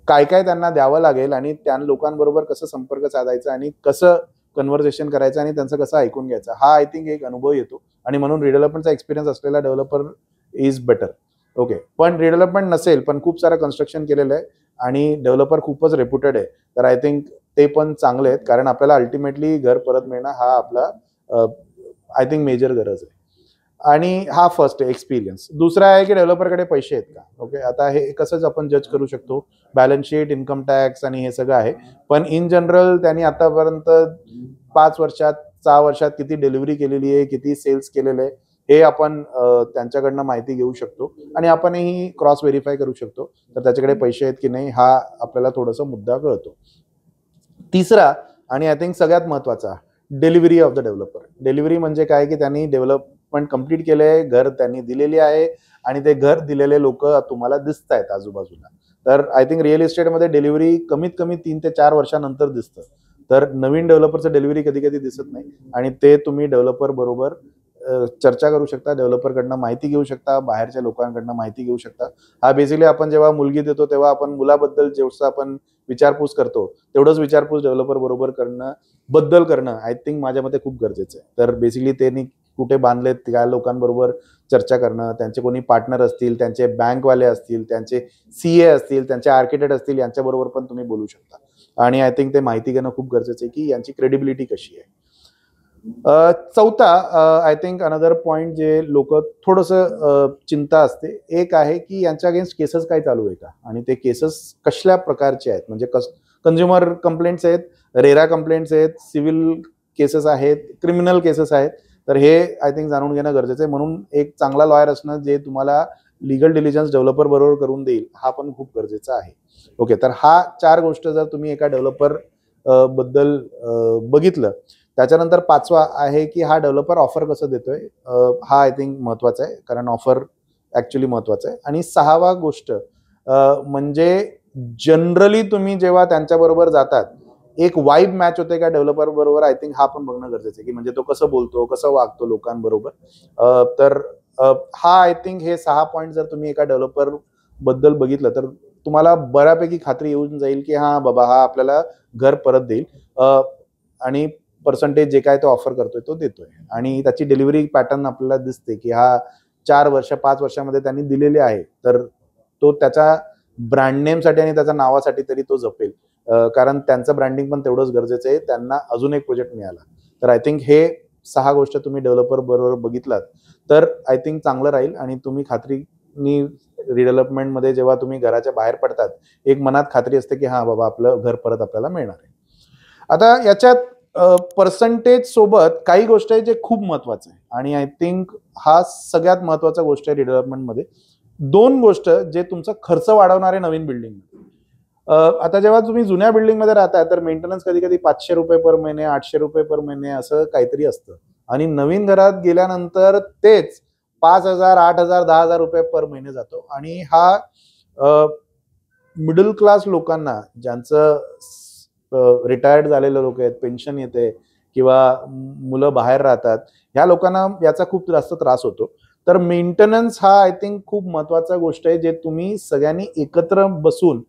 काय काय त्यांना द्यावं लागेल आणि त्या लोकांबरोबर कसं संपर्क साधायचा आणि कसं कन्व्हर्सेशन करायचं आणि त्यांचं कसं ऐकून घ्यायचं, हा आय थिंक एक अनुभव येतो आणि म्हणून रिडेव्हलपमेंटचा एक्सपिरियन्स असलेला डेव्हलपर इज बेटर. ओके, पण रिडेव्हलपमेंट नसेल पण खूप सारं कन्स्ट्रक्शन केलेलं आहे आणि डेव्हलपर खूपच रेप्युटेड आहे, तर आय थिंक ते पण चांगले आहेत, कारण आपल्याला अल्टिमेटली घर परत मिळणं हा आपला आय थिंक मेजर गरज आहे. आणि हा फर्स्ट आहे एक्सपिरियन्स. दुसरा आहे की डेव्हलपरकडे पैसे आहेत का. ओके, आता हे कसंच आपण जज करू शकतो, बॅलन्स शीट, इन्कम टॅक्स आणि हे सगळं आहे, पण इन जनरल त्यांनी आतापर्यंत 5 वर्षात 6 वर्षात किती डिलिव्हरी केलेली आहे, किती सेल्स केलेले आहे, हे आपण त्यांच्याकडनं माहिती घेऊ शकतो आणि आपणही क्रॉस व्हेरीफाय करू शकतो. तर त्याच्याकडे पैसे आहेत की नाही हा आपल्याला थोडासा मुद्दा कळतो. तिसरा आणि आय थिंक सगळ्यात महत्वाचा, delivery of the developer. Delivery म्हणजे काय की त्यांनी डेव्हलपमेंट कंप्लीट केलंय, घर त्यांनी दिलेली आहे आणि ते घर दिलेले लोक तुम्हाला दिसत आहेत आजूबाजूला. तर आय थिंक रिअल इस्टेटमध्ये डिलिव्हरी कमीत कमी 3 ते 4 वर्षानंतर दिसतं. तर नवीन डेव्हलपरचं डिलिव्हरी कधी कधी दिसत नाही आणि ते तुम्ही डेव्हलपर बरोबर चर्चा करू शकता, डेव्हलपरकडनं माहिती घेऊ शकता, बाहेरच्या लोकांकडनं माहिती घेऊ शकता. हा बेसिकली आपण जेव्हा मुलगी देतो तेव्हा आपण मुलाबद्दल जेवढं आपण विचारपूस करतो तेवढंच विचारपूस डेव्हलपर बरोबर करणं आय थिंक माझ्या मते खूप गरजेचं आहे. तर बेसिकली त्यांनी कुठे बांधलेत, त्या लोकांबरोबर चर्चा करणं, त्यांचे कोणी पार्टनर असतील, त्यांचे बँकवाले असतील, त्यांचे सीए असतील, त्यांचे आर्किटेक्ट असतील, यांच्याबरोबर पण तुम्ही बोलू शकता आणि आय थिंक ते माहिती घेणं खूप गरजेचं आहे की यांची क्रेडिबिलिटी कशी आहे. चौथा आय थिंक अनदर पॉइंट जे लोक थोडंसं चिंता असते, एक आहे की यांच्या अगेन्स्ट केसेस काय चालू आहे का आणि ते केसेस कसल्या प्रकारचे आहेत, म्हणजे कंझ्युमर कंप्लेंट्स आहेत, रेरा कंप्लेंट्स आहेत, सिव्हिल केसेस आहेत, क्रिमिनल केसेस आहेत. तर हे आय थिंक जाणून घेणं गरजेचं आहे. म्हणून एक चांगला लॉयर असणं जे तुम्हाला लिगल डिलिजन्स डेव्हलपर बरोबर करून देईल हा पण खूप गरजेचा आहे. ओके, तर हा 4 गोष्ट जर तुम्ही एका डेव्हलपर बद्दल बघितलं. त्याच्यानंतर 5वा आहे की हा डेव्हलपर ऑफर कसं देतोय, हा आय थिंक महत्वाचा आहे, कारण ऑफर ऍक्च्युली महत्वाचं आहे. आणि 6वा गोष्ट म्हणजे जनरली तुम्ही जेव्हा त्यांच्याबरोबर जातात एक वाईब मॅच होते का डेव्हलपर बरोबर, आय थिंक हा पण बघणं गरजेचं आहे की म्हणजे तो कसं बोलतो, कसं वागतो लोकांबरोबर. तर हा आय थिंक हे 6 पॉईंट जर तुम्ही एका डेव्हलपर बद्दल बघितलं तर तुम्हाला बऱ्यापैकी खात्री येऊन जाईल की हा बाबा हा आपल्याला घर परत देईल आणि पर्सेंटेज जे काय तो ऑफर करतोय तो देतोय आणि त्याची डिलिव्हरी पॅटर्न आपल्याला दिसते की हा 4 वर्ष 5 वर्षामध्ये त्यांनी दिलेले आहे. तर तो त्याच्या ब्रँड नेमसाठी आणि त्याच्या नावासाठी तरी तो जपेल, कारण त्यांचं ब्रँडिंग पण तेवढंच गरजेचं आहे. त्यांना अजून एक प्रोजेक्ट मिळाला. तर आय थिंक हे 6 गोष्ट तुम्ही डेव्हलपर बरोबर बघितलात तर आय थिंक चांगलं राहील आणि तुम्ही खात्रीनी रिडेव्हलपमेंटमध्ये जेव्हा तुम्ही घराच्या बाहेर पडतात एक मनात खात्री असते की हा बाबा आपलं घर परत आपल्याला मिळणार आहे. आता याच्यात पर्सेंटेज सोबत काही गोष्ट आहे जे खूप महत्वाचं आहे आणि आय थिंक हा सगळ्यात महत्वाचा गोष्ट आहे रिडेव्हलपमेंटमध्ये. 2 गोष्ट जे तुमचा खर्च वाढवणारे नवीन बिल्डिंग. आता जेव्हा तुम्ही जुन्या बिल्डिंगमध्ये राहताय तर मेंटेनन्स कधी कधी 500 रुपये पर महिने, 800 रुपये पर महिने असं काहीतरी असतं आणि नवीन घरात गेल्यानंतर तेच 5,000, 8,000, 10,000 रुपये पर महिने जातो आणि हा मिडल क्लास लोकांना, ज्यांचं रिटायर्ड झालेले लोक आहेत, पेन्शन येते किंवा मुलं बाहेर राहतात, ह्या लोकांना याचा खूप जास्त त्रास होतो. तर मेंटेनन्स हा आय थिंक खूप महत्वाचा गोष्ट आहे जे तुम्ही सगळ्यांनी एकत्र बसून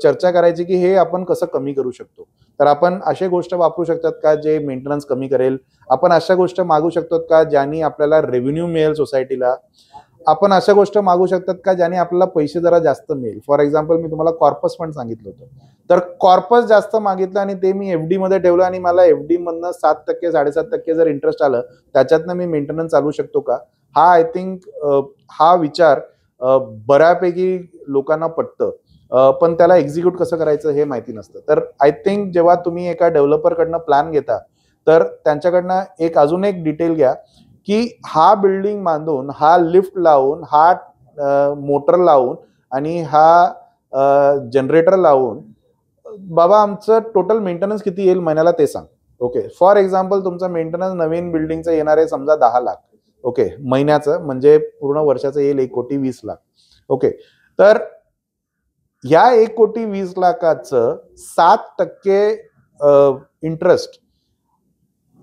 चर्चा करायची की हे आपण कसं कमी करू शकतो. तर आपण अशा गोष्ट वापरू शकतात का जे मेंटेनन्स कमी करेल, आपण अशा गोष्ट मागू शकतो का ज्यांनी आपल्याला रेव्हेन्यू मिळेल सोसायटीला, आपण अशा गोष्ट मागू शकतात का ज्याने आपल्याला पैसे जरा जास्त मिळेल. फॉर एक्झाम्पल मी तुम्हाला कॉर्पस फंड सांगितलं होतं, तर कॉर्पस जास्त मागितलं आणि ते मी एफडी मध्ये ठेवलं आणि मला एफडी मधनं 7% 7.5% जर इंटरेस्ट आलं त्याच्यातनं मी मेंटेनन्स चालू शकतो का. हा आय थिंक हा विचार बऱ्यापैकी लोकांना पटतं, पण त्याला एक्झिक्यूट कसं करायचं हे माहिती नसतं. तर आय थिंक जेव्हा तुम्ही एका डेव्हलपरकडनं प्लॅन घेता तर त्यांच्याकडनं अजून एक डिटेल घ्या की हा बिल्डिंग बांधून, हा लिफ्ट लावून, हा मोटर लावून आणि हा जनरेटर लावून बाबा आमचं टोटल मेंटेनन्स किती येईल महिन्याला ते सांग. ओके, फॉर एक्झाम्पल तुमचं मेंटेनन्स नवीन बिल्डिंगचं येणार आहे समजा 10 लाख. ओके, महिन्याचं म्हणजे पूर्ण वर्षाचं येईल 1,20,00,000. ओके, तर या 1,20,00,000चं 7% इंटरेस्ट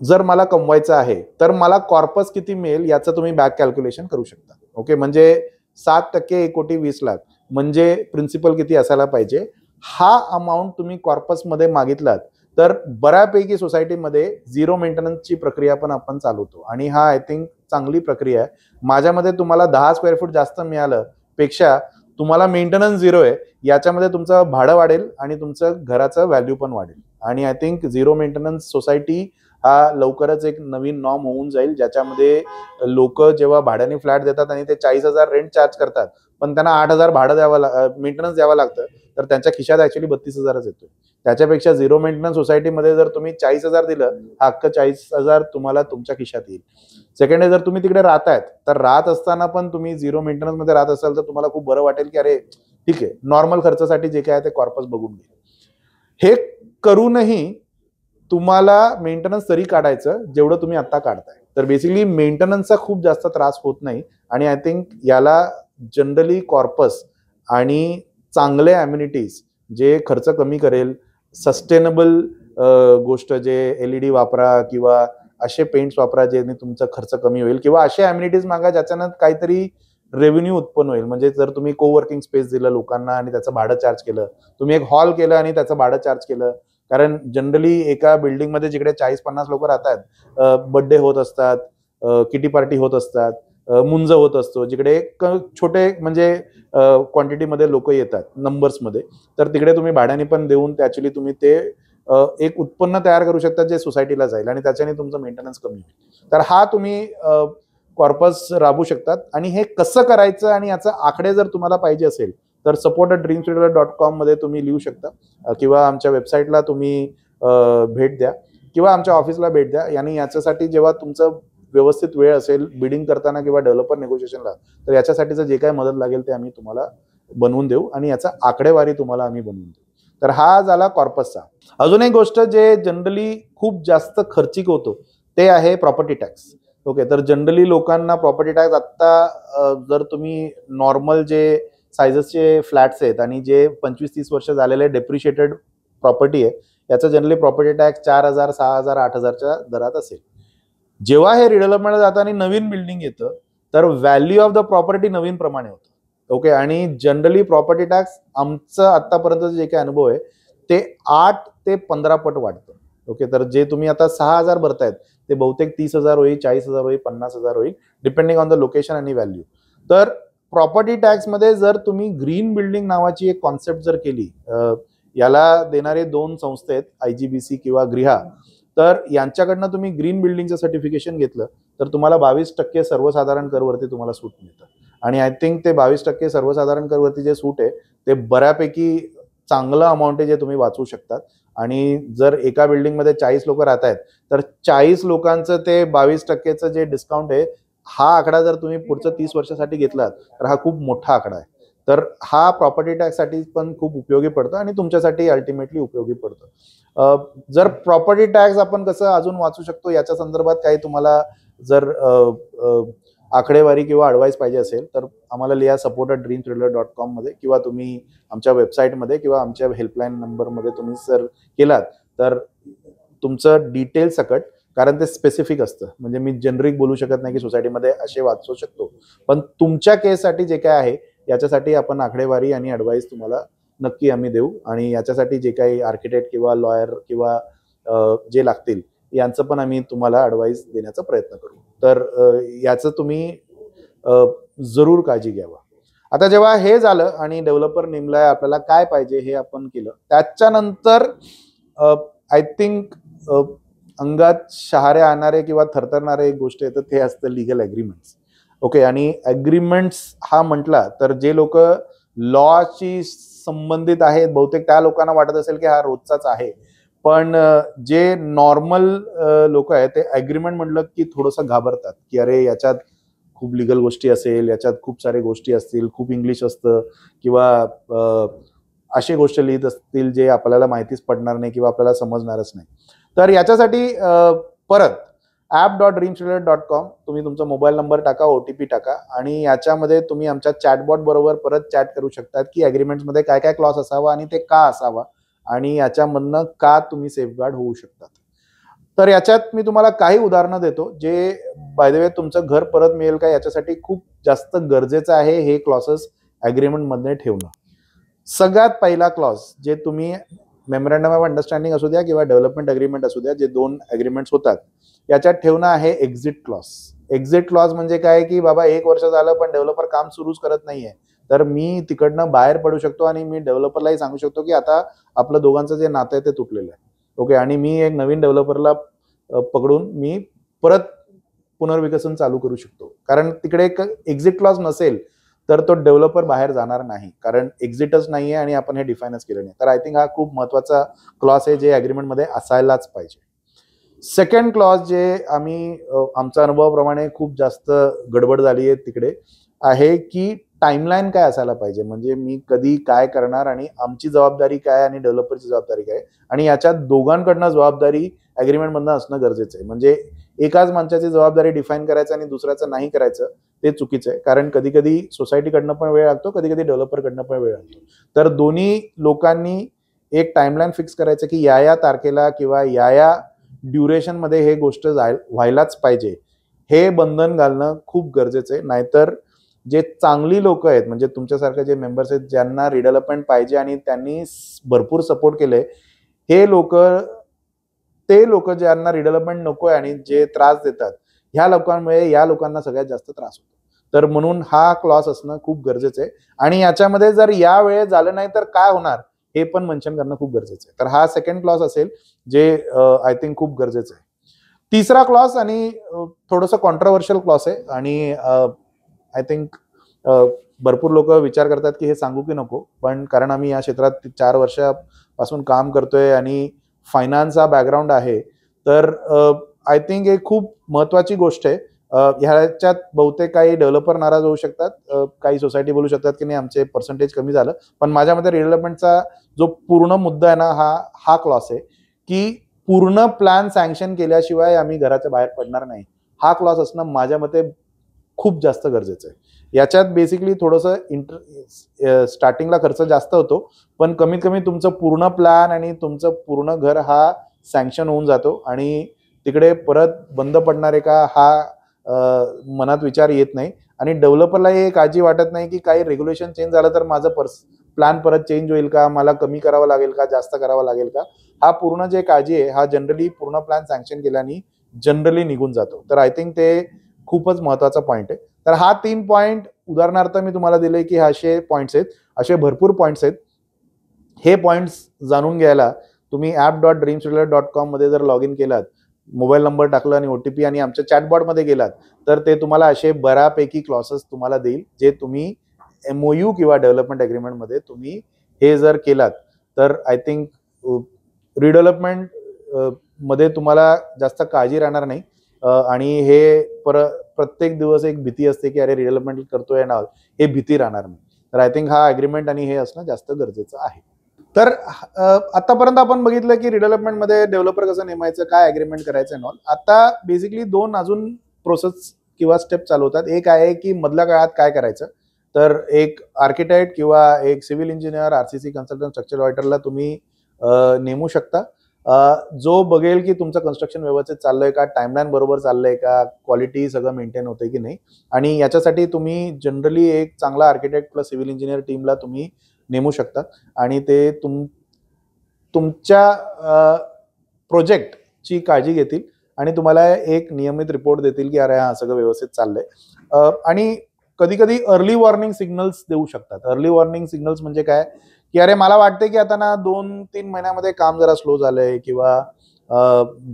जर मला कमवायचं आहे तर मला कॉर्पस किती मिळेल याचं तुम्ही बॅक कॅल्क्युलेशन करू शकता. ओके, म्हणजे 7% 1,20,00,000 म्हणजे प्रिन्सिपल किती असायला पाहिजे. हा अमाऊंट तुम्ही कॉर्पसमध्ये मागितलात तर बऱ्यापैकी सोसायटीमध्ये झिरो मेंटेनन्सची प्रक्रिया पण आपण चालवतो आणि हा आय थिंक चांगली प्रक्रिया आहे. माझ्यामध्ये तुम्हाला 10 स्क्वेअर फूट जास्त मिळालं पेक्षा तुम्हाला मेंटेनन्स झिरो आहे, याच्यामध्ये तुमचं भाडं वाढेल आणि तुमचं घराचं व्हॅल्यू पण वाढेल. आणि I think zero maintenance society हा लवकरच एक नवीन नॉर्म होऊन जाईल, ज्याच्यामध्ये लोक जेव्हा भाड्याने फ्लॅट देतात आणि ते 40,000 रेंट चार्ज करतात, पण त्यांना 8,000 भाडं मेंटेनन्स द्यावं लागतं, तर त्यांच्या खिशात ऍक्च्युली 32,000च येतोय. त्याच्यापेक्षा झिरो मेंटेनन्स सोसायटीमध्ये जर तुम्ही 40,000 दिलं, हा हक्क 40,000 तुम्हाला तुमच्या खिशात येईल. सेकंड आहे, जर तुम्ही तिकडे राहतायत, तर राहत असताना पण तुम्ही झिरो मेंटेनन्स मध्ये राहत असाल, तर तुम्हाला खूप बरं वाटेल की अरे ठीक आहे, नॉर्मल खर्चासाठी जे काय आहे ते कॉर्पस बघून घे. हे करूनही तुम्हाला मेंटेनन्स तरी काढायचं जेवढं तुम्ही आता काढताय. तर बेसिकली मेंटेनन्सचा खूप जास्त त्रास होत नाही. आणि आय थिंक याला जनरली कॉर्पस आणि चांगले अम्युनिटीज जे खर्च कमी करेल, सस्टेनेबल गोष्ट, जे LED वापरा किंवा असे पेंट्स वापरा ज्याने तुमचा खर्च कमी होईल, किंवा असे अम्युनिटीज मागा ज्याच्यानं काहीतरी रेव्हेन्यू उत्पन्न होईल. म्हणजे जर तुम्ही कोवर्किंग स्पेस दिलं लोकांना आणि त्याचं भाडं चार्ज केलं, तुम्ही एक हॉल केलं आणि त्याचं भाडं चार्ज केलं, कारण जनरली एका बिल्डिंगमध्ये जिकडे 40-50 लोक राहतात, बर्थडे होत असतात, किटी पार्टी होत असतात, मुंज होत असतो, जिकडे छोटे म्हणजे क्वांटिटीमध्ये लोक येतात नंबर्समध्ये, तर तिकडे तुम्ही भाड्याने पण देऊन ऍक्च्युली तुम्ही ते एक उत्पन्न तयार करू शकता जे सोसायटीला जाईल आणि त्याच्याने तुमचं मेंटेनन्स कमी होईल. तर हा तुम्ही कॉर्पस राबवू शकतात. आणि हे कसं करायचं आणि याचा आकडे जर तुम्हाला पाहिजे असेल, तर support@dreamsbuilder.com मध्ये तुम्ही लिहू शकता, किंवा आमच्या वेबसाईटला तुम्ही भेट द्या, किंवा आमच्या ऑफिसला भेट द्या. आणि याच्यासाठी जेव्हा तुमचं व्यवस्थित वेळ असेल बिडिंग करताना किंवा डेव्हलपर नेगोशिएशनला, तर याच्यासाठीचं जे काय मदत लागेल ते आम्ही तुम्हाला बनवून देऊ आणि याचा आकडेवारी तुम्हाला आम्ही बनवून देऊ. तर हा झाला कॉर्पसचा. अजून एक गोष्ट जे जनरली खूप जास्त खर्चिक होतो ते आहे प्रॉपर्टी टॅक्स. ओके, तर जनरली लोकांना प्रॉपर्टी टॅक्स आत्ता जर तुम्ही नॉर्मल जे सायझसचे फ्लॅट्स आहेत आणि जे 25-30 वर्ष झालेले डेप्रिशिएटेड प्रॉपर्टी आहे, याचा जनरली प्रॉपर्टी टॅक्स 4,000, 6,000, 8,000च्या दरात असेल. जेव्हा हे रिडेव्हलपमेंट जातं आणि नवीन बिल्डिंग येतं, तर व्हॅल्यू ऑफ द प्रॉपर्टी नवीन प्रमाणे होतं. ओके, आणि जनरली प्रॉपर्टी टॅक्स आमचं आतापर्यंत जे काही अनुभव आहे ते 8 ते 15 पट वाढतं. ओके, तर जे तुम्ही आता 6,000 भरतायत ते बहुतेक 30,000 होईल, 40,000 होईल, 50,000 होईल, डिपेंडिंग ऑन द लोकेशन आणि व्हॅल्यू. तर प्रॉपर्टी टॅक्स मध्ये जर तुम्ही ग्रीन बिल्डिंग नावाची एक कॉन्सेप्ट जर केली, याला देणारे 2 संस्था आहेत, IGBC किंवा ग्रिहा, तर यांच्याकडनं तुम्ही ग्रीन बिल्डिंगचं सर्टिफिकेशन घेतलं तर तुम्हाला 22% सर्वसाधारण करवरती तुम्हाला सूट मिळतं. आणि आय थिंक ते 22% सर्वसाधारण करवरती जे सूट आहे ते बऱ्यापैकी चांगलं अमाऊंट आहे जे तुम्ही वाचवू शकतात. आणि जर एका बिल्डिंगमध्ये 40 लोक राहत आहेत, तर 40 लोकांचं ते 22%चं जे डिस्काउंट आहे, हा आकडा जर तुम्ही पुढचं 30 वर्षासाठी घेतलात तर हा खूप मोठा आकडा आहे. तर हा प्रॉपर्टी टॅक्ससाठी पण खूप उपयोगी पडतो आणि तुमच्यासाठी अल्टिमेटली उपयोगी पडतो. जर प्रॉपर्टी टॅक्स आपण कसं अजून वाचू शकतो याच्या संदर्भात काही तुम्हाला जर आकडेवारी किंवा ॲडवाईस पाहिजे असेल, तर आम्हाला लिहा support@dreamsbuilder.com मध्ये, किंवा तुम्ही आमच्या वेबसाईटमध्ये किंवा आमच्या हेल्पलाईन नंबरमध्ये तुम्ही जर केलात तर तुमचं डिटेल सकट, कारण ते स्पेसिफिक असतं. म्हणजे मी जनरिक बोलू शकत नाही की सोसायटीमध्ये असे वाचू शकतो, पण तुमच्या केससाठी जे काय आहे याच्यासाठी आपण आकडेवारी आणि ॲडवाईस तुम्हाला नक्की आम्ही देऊ. आणि याच्यासाठी जे काही आर्किटेक्ट किंवा लॉयर किंवा जे लागतील यांचं पण आम्ही तुम्हाला ॲडवाईस देण्याचा प्रयत्न करू. तर याचं तुम्ही जरूर काळजी घ्यावा. आता जेव्हा हे झालं आणि डेव्हलपर नेमलाय, आपल्याला काय पाहिजे हे आपण केलं, त्याच्यानंतर आय थिंक अंगात शहारे आणणारे किंवा थरथरणारे एक गोष्ट आहे, तर ते असतं लिगल ॲग्रीमेंट्स. ओके, आणि ॲग्रीमेंट्स हा म्हटला तर जे लोक लॉची संबंधित आहेत बहुतेक त्या लोकांना वाटत असेल की हा रोजचाच आहे, पण जे नॉर्मल लोक आहेत ते ॲग्रीमेंट म्हटलं की थोडंसं घाबरतात की अरे याच्यात खूप लिगल गोष्टी असेल, याच्यात खूप सारे गोष्टी असतील, खूप इंग्लिश असतं, किंवा अशी गोष्ट लिहित असतील जे आपल्याला माहितीच पडणार नाही किंवा आपल्याला समजणारच नाही. तर याच्यासाठी परत app.dreamsbuilder.com तुम्ही तुमचा मोबाईल नंबर टाका, OTP टाका, आणि याच्यामध्ये तुम्ही आमच्या चॅटबॉट बरोबर परत चॅट करू शकतात की ॲग्रीमेंट्समध्ये काय काय क्लॉज असावा आणि ते का असावा आणि याच्यामधनं का तुम्ही सेफगार्ड होऊ शकतात. तर याच्यात मी तुम्हाला काही उदाहरणं देतो जे बाय द वे तुमचं घर परत मिळेल का याच्यासाठी खूप जास्त गरजेचं आहे हे क्लॉसेस ॲग्रीमेंटमध्ये ठेवणं. सगळ्यात पहिला क्लॉज जे तुम्ही मेमोरँडम ऑफ अंडरस्टँडिंग असू द्या किंवा डेव्हलपमेंट अग्रीमेंट असू द्या, जे 2 ॲग्रीमेंट्स होतात याच्यात ठेवणं आहे एक्झिट क्लॉज. एक्झिट क्लॉज म्हणजे काय की बाबा 1 वर्ष झालं पण डेव्हलपर काम सुरूच करत नाहीये, तर मी तिकडनं बाहेर पडू शकतो आणि मी डेव्हलपरलाही सांगू शकतो की आता आपलं दोघांचं जे नातं आहे ते तुटलेलं आहे. ओके, आणि मी एक नवीन डेव्हलपरला पकडून मी परत पुनर्विकसन चालू करू शकतो. कारण तिकडे एक एक्झिट क्लॉज नसेल तर तो डेव्हलपर बाहेर जाणार नाही, कारण एक्झिटच नाहीये आणि आपण हे डिफाईनच केलं नाही. तर आय थिंक हा खूप महत्वाचा क्लॉज आहे जे अग्रीमेंटमध्ये असायलाच पाहिजे. सेकंड क्लॉज जे आम्ही आमच्या अनुभवाप्रमाणे खूप जास्त गडबड झाली आहे तिकडे आहे की टाइमलाईन काय असायला पाहिजे, म्हणजे मी कधी काय करणार आणि आमची जबाबदारी काय आणि डेव्हलपरची जबाबदारी काय, आणि याच्यात दोघांकडनं जबाबदारी अग्रीमेंटमधनं असणं गरजेचं आहे. म्हणजे एकाच माणसाची जबाबदारी डिफाईन करायचं आणि दुसऱ्याचं नाही करायचं ते चुकीचं आहे, कारण कधी कधी सोसायटीकडनं पण वेळ लागतो, कधी कधी डेव्हलपरकडनं पण वेळ लागतो. तर दोन्ही लोकांनी एक टाइमलाईन फिक्स करायचं की या तारखेला किंवा या ड्युरेशन मध्ये हे गोष्ट व्हायलाच पाहिजे, हे बंधन घालणं खूप गरजेचं आहे. नाहीतर जे चांगली लोक आहेत, म्हणजे तुमच्यासारखे जे मेंबर्स आहेत ज्यांना रिडेव्हलपमेंट पाहिजे आणि त्यांनी भरपूर सपोर्ट केले, हे लोक, ते लोक ज्यांना रिडेव्हलपमेंट नको आहे आणि जे त्रास देतात, ह्या लोकांमुळे या लोकांना सगळ्यात जास्त त्रास होतो. तर म्हणून हा क्लॉज असणं खूप गरजेचं आहे. आणि याच्यामध्ये जर या वेळेस झालं नाही तर काय होणार हे पण मेन्शन करणं खूप गरजेचं आहे. तर हा सेकंड क्लॉज असेल जे आय थिंक खूप गरजेचं आहे. तिसरा क्लॉज आणि थोडंसं कॉन्ट्रोवर्शियल क्लॉज आहे आणि आय थिंक भरपूर लोक विचार करतात की हे सांगू की नको, पण कारण आम्ही या क्षेत्रात 4 वर्षापासून काम करतोय आणि फायनान्स हा बॅकग्राऊंड आहे, तर आय थिंक हे खूप महत्वाची गोष्ट आहे. ह्याच्यात बहुतेक काही डेव्हलपर नाराज होऊ शकतात, काही सोसायटी बोलू शकतात की नाही आमचे पर्सेंटेज कमी झालं, पण माझ्या मते रिडेव्हलपमेंटचा जो पूर्ण मुद्दा आहे ना हा क्लॉज आहे की पूर्ण प्लॅन सँक्शन केल्याशिवाय आम्ही घराच्या बाहेर पडणार नाही. हा क्लॉज असणं माझ्या मते खूप जास्त गरजेचं आहे. याच्यात बेसिकली थोडंसं स्टार्टिंगला खर्च जास्त होतो, पण कमीत कमी तुमचं पूर्ण प्लॅन आणि तुमचं पूर्ण घर हा सँक्शन होऊन जातो आणि तिकडे परत बंद पडणार आहे का हा मनात विचार येत नाही. आणि डेव्हलपरलाही हे काळजी वाटत नाही की काही रेग्युलेशन चेंज झालं तर माझं प्लॅन परत चेंज होईल का, मला कमी करावं लागेल का, जास्त करावं लागेल का. हा पूर्ण जे काळजी आहे हा जनरली पूर्ण प्लॅन सँक्शन केल्याने जनरली निघून जातो. तर आय थिंक ते खूपच महत्वाचा पॉईंट आहे. तर हा 3 पॉईंट उदाहरणार्थ मी तुम्हाला दिले की असे पॉईंट्स आहेत, असे भरपूर पॉईंट्स आहेत. हे पॉईंट्स जाणून घ्यायला तुम्ही app.dreamsreader.com मध्ये जर लॉग इन केलात, मोबाईल नंबर टाकला आणि ओटीपी आणि आमच्या चॅटबॉटमध्ये गेलात, तर ते तुम्हाला असे बऱ्यापैकी क्लॉसेस तुम्हाला देईल, जे तुम्ही MOU किंवा डेव्हलपमेंट अग्रीमेंटमध्ये तुम्ही हे जर केलात तर आय थिंक रिडेव्हलपमेंट मध्ये तुम्हाला जास्त काळजी राहणार नाही. आणि हे प्रत्येक दिवस एक भीती असते की अरे रिडेव्हलपमेंट करतोय ना, हे भीती राहणार नाही. तर आय थिंक हा अग्रीमेंट आणि हे असणं जास्त गरजेचं आहे. तर आतापर्यंत आपण बघितलं की रिडेव्हलपमेंटमध्ये डेव्हलपर कसं नेमायचं, काय अग्रीमेंट करायचं नॉल. आता बेसिकली 2 अजून प्रोसेस किंवा स्टेप चालू होतात. एक आहे की मधल्या काळात काय करायचं, तर एक आर्किटेक्ट किंवा एक civil engineer, RCC consultant, structural ऑडिटरला तुम्ही नेमू शकता, जो बघेल की तुमचं कन्स्ट्रक्शन व्यवस्थित चाललंय का, टाइमलाईन बरोबर चाललंय का, क्वालिटी सगळं मेंटेन होतंय की नाही. आणि याच्यासाठी तुम्ही जनरली एक चांगला आर्किटेक्ट प्लस सिव्हिल इंजिनियर टीमला तुम्ही नेमू शकता आणि ते तुमच्या प्रोजेक्टची काळजी घेतील आणि तुम्हाला एक नियमित रिपोर्ट देतील की अरे हा सगळं व्यवस्थित चाललंय. आणि कधी कधी अर्ली वॉर्निंग सिग्नल्स देऊ शकतात. अर्ली वॉर्निंग सिग्नल्स म्हणजे काय की अरे मला वाटतंय की आता ना 2-3 महिन्यामध्ये काम जरा स्लो झालंय किंवा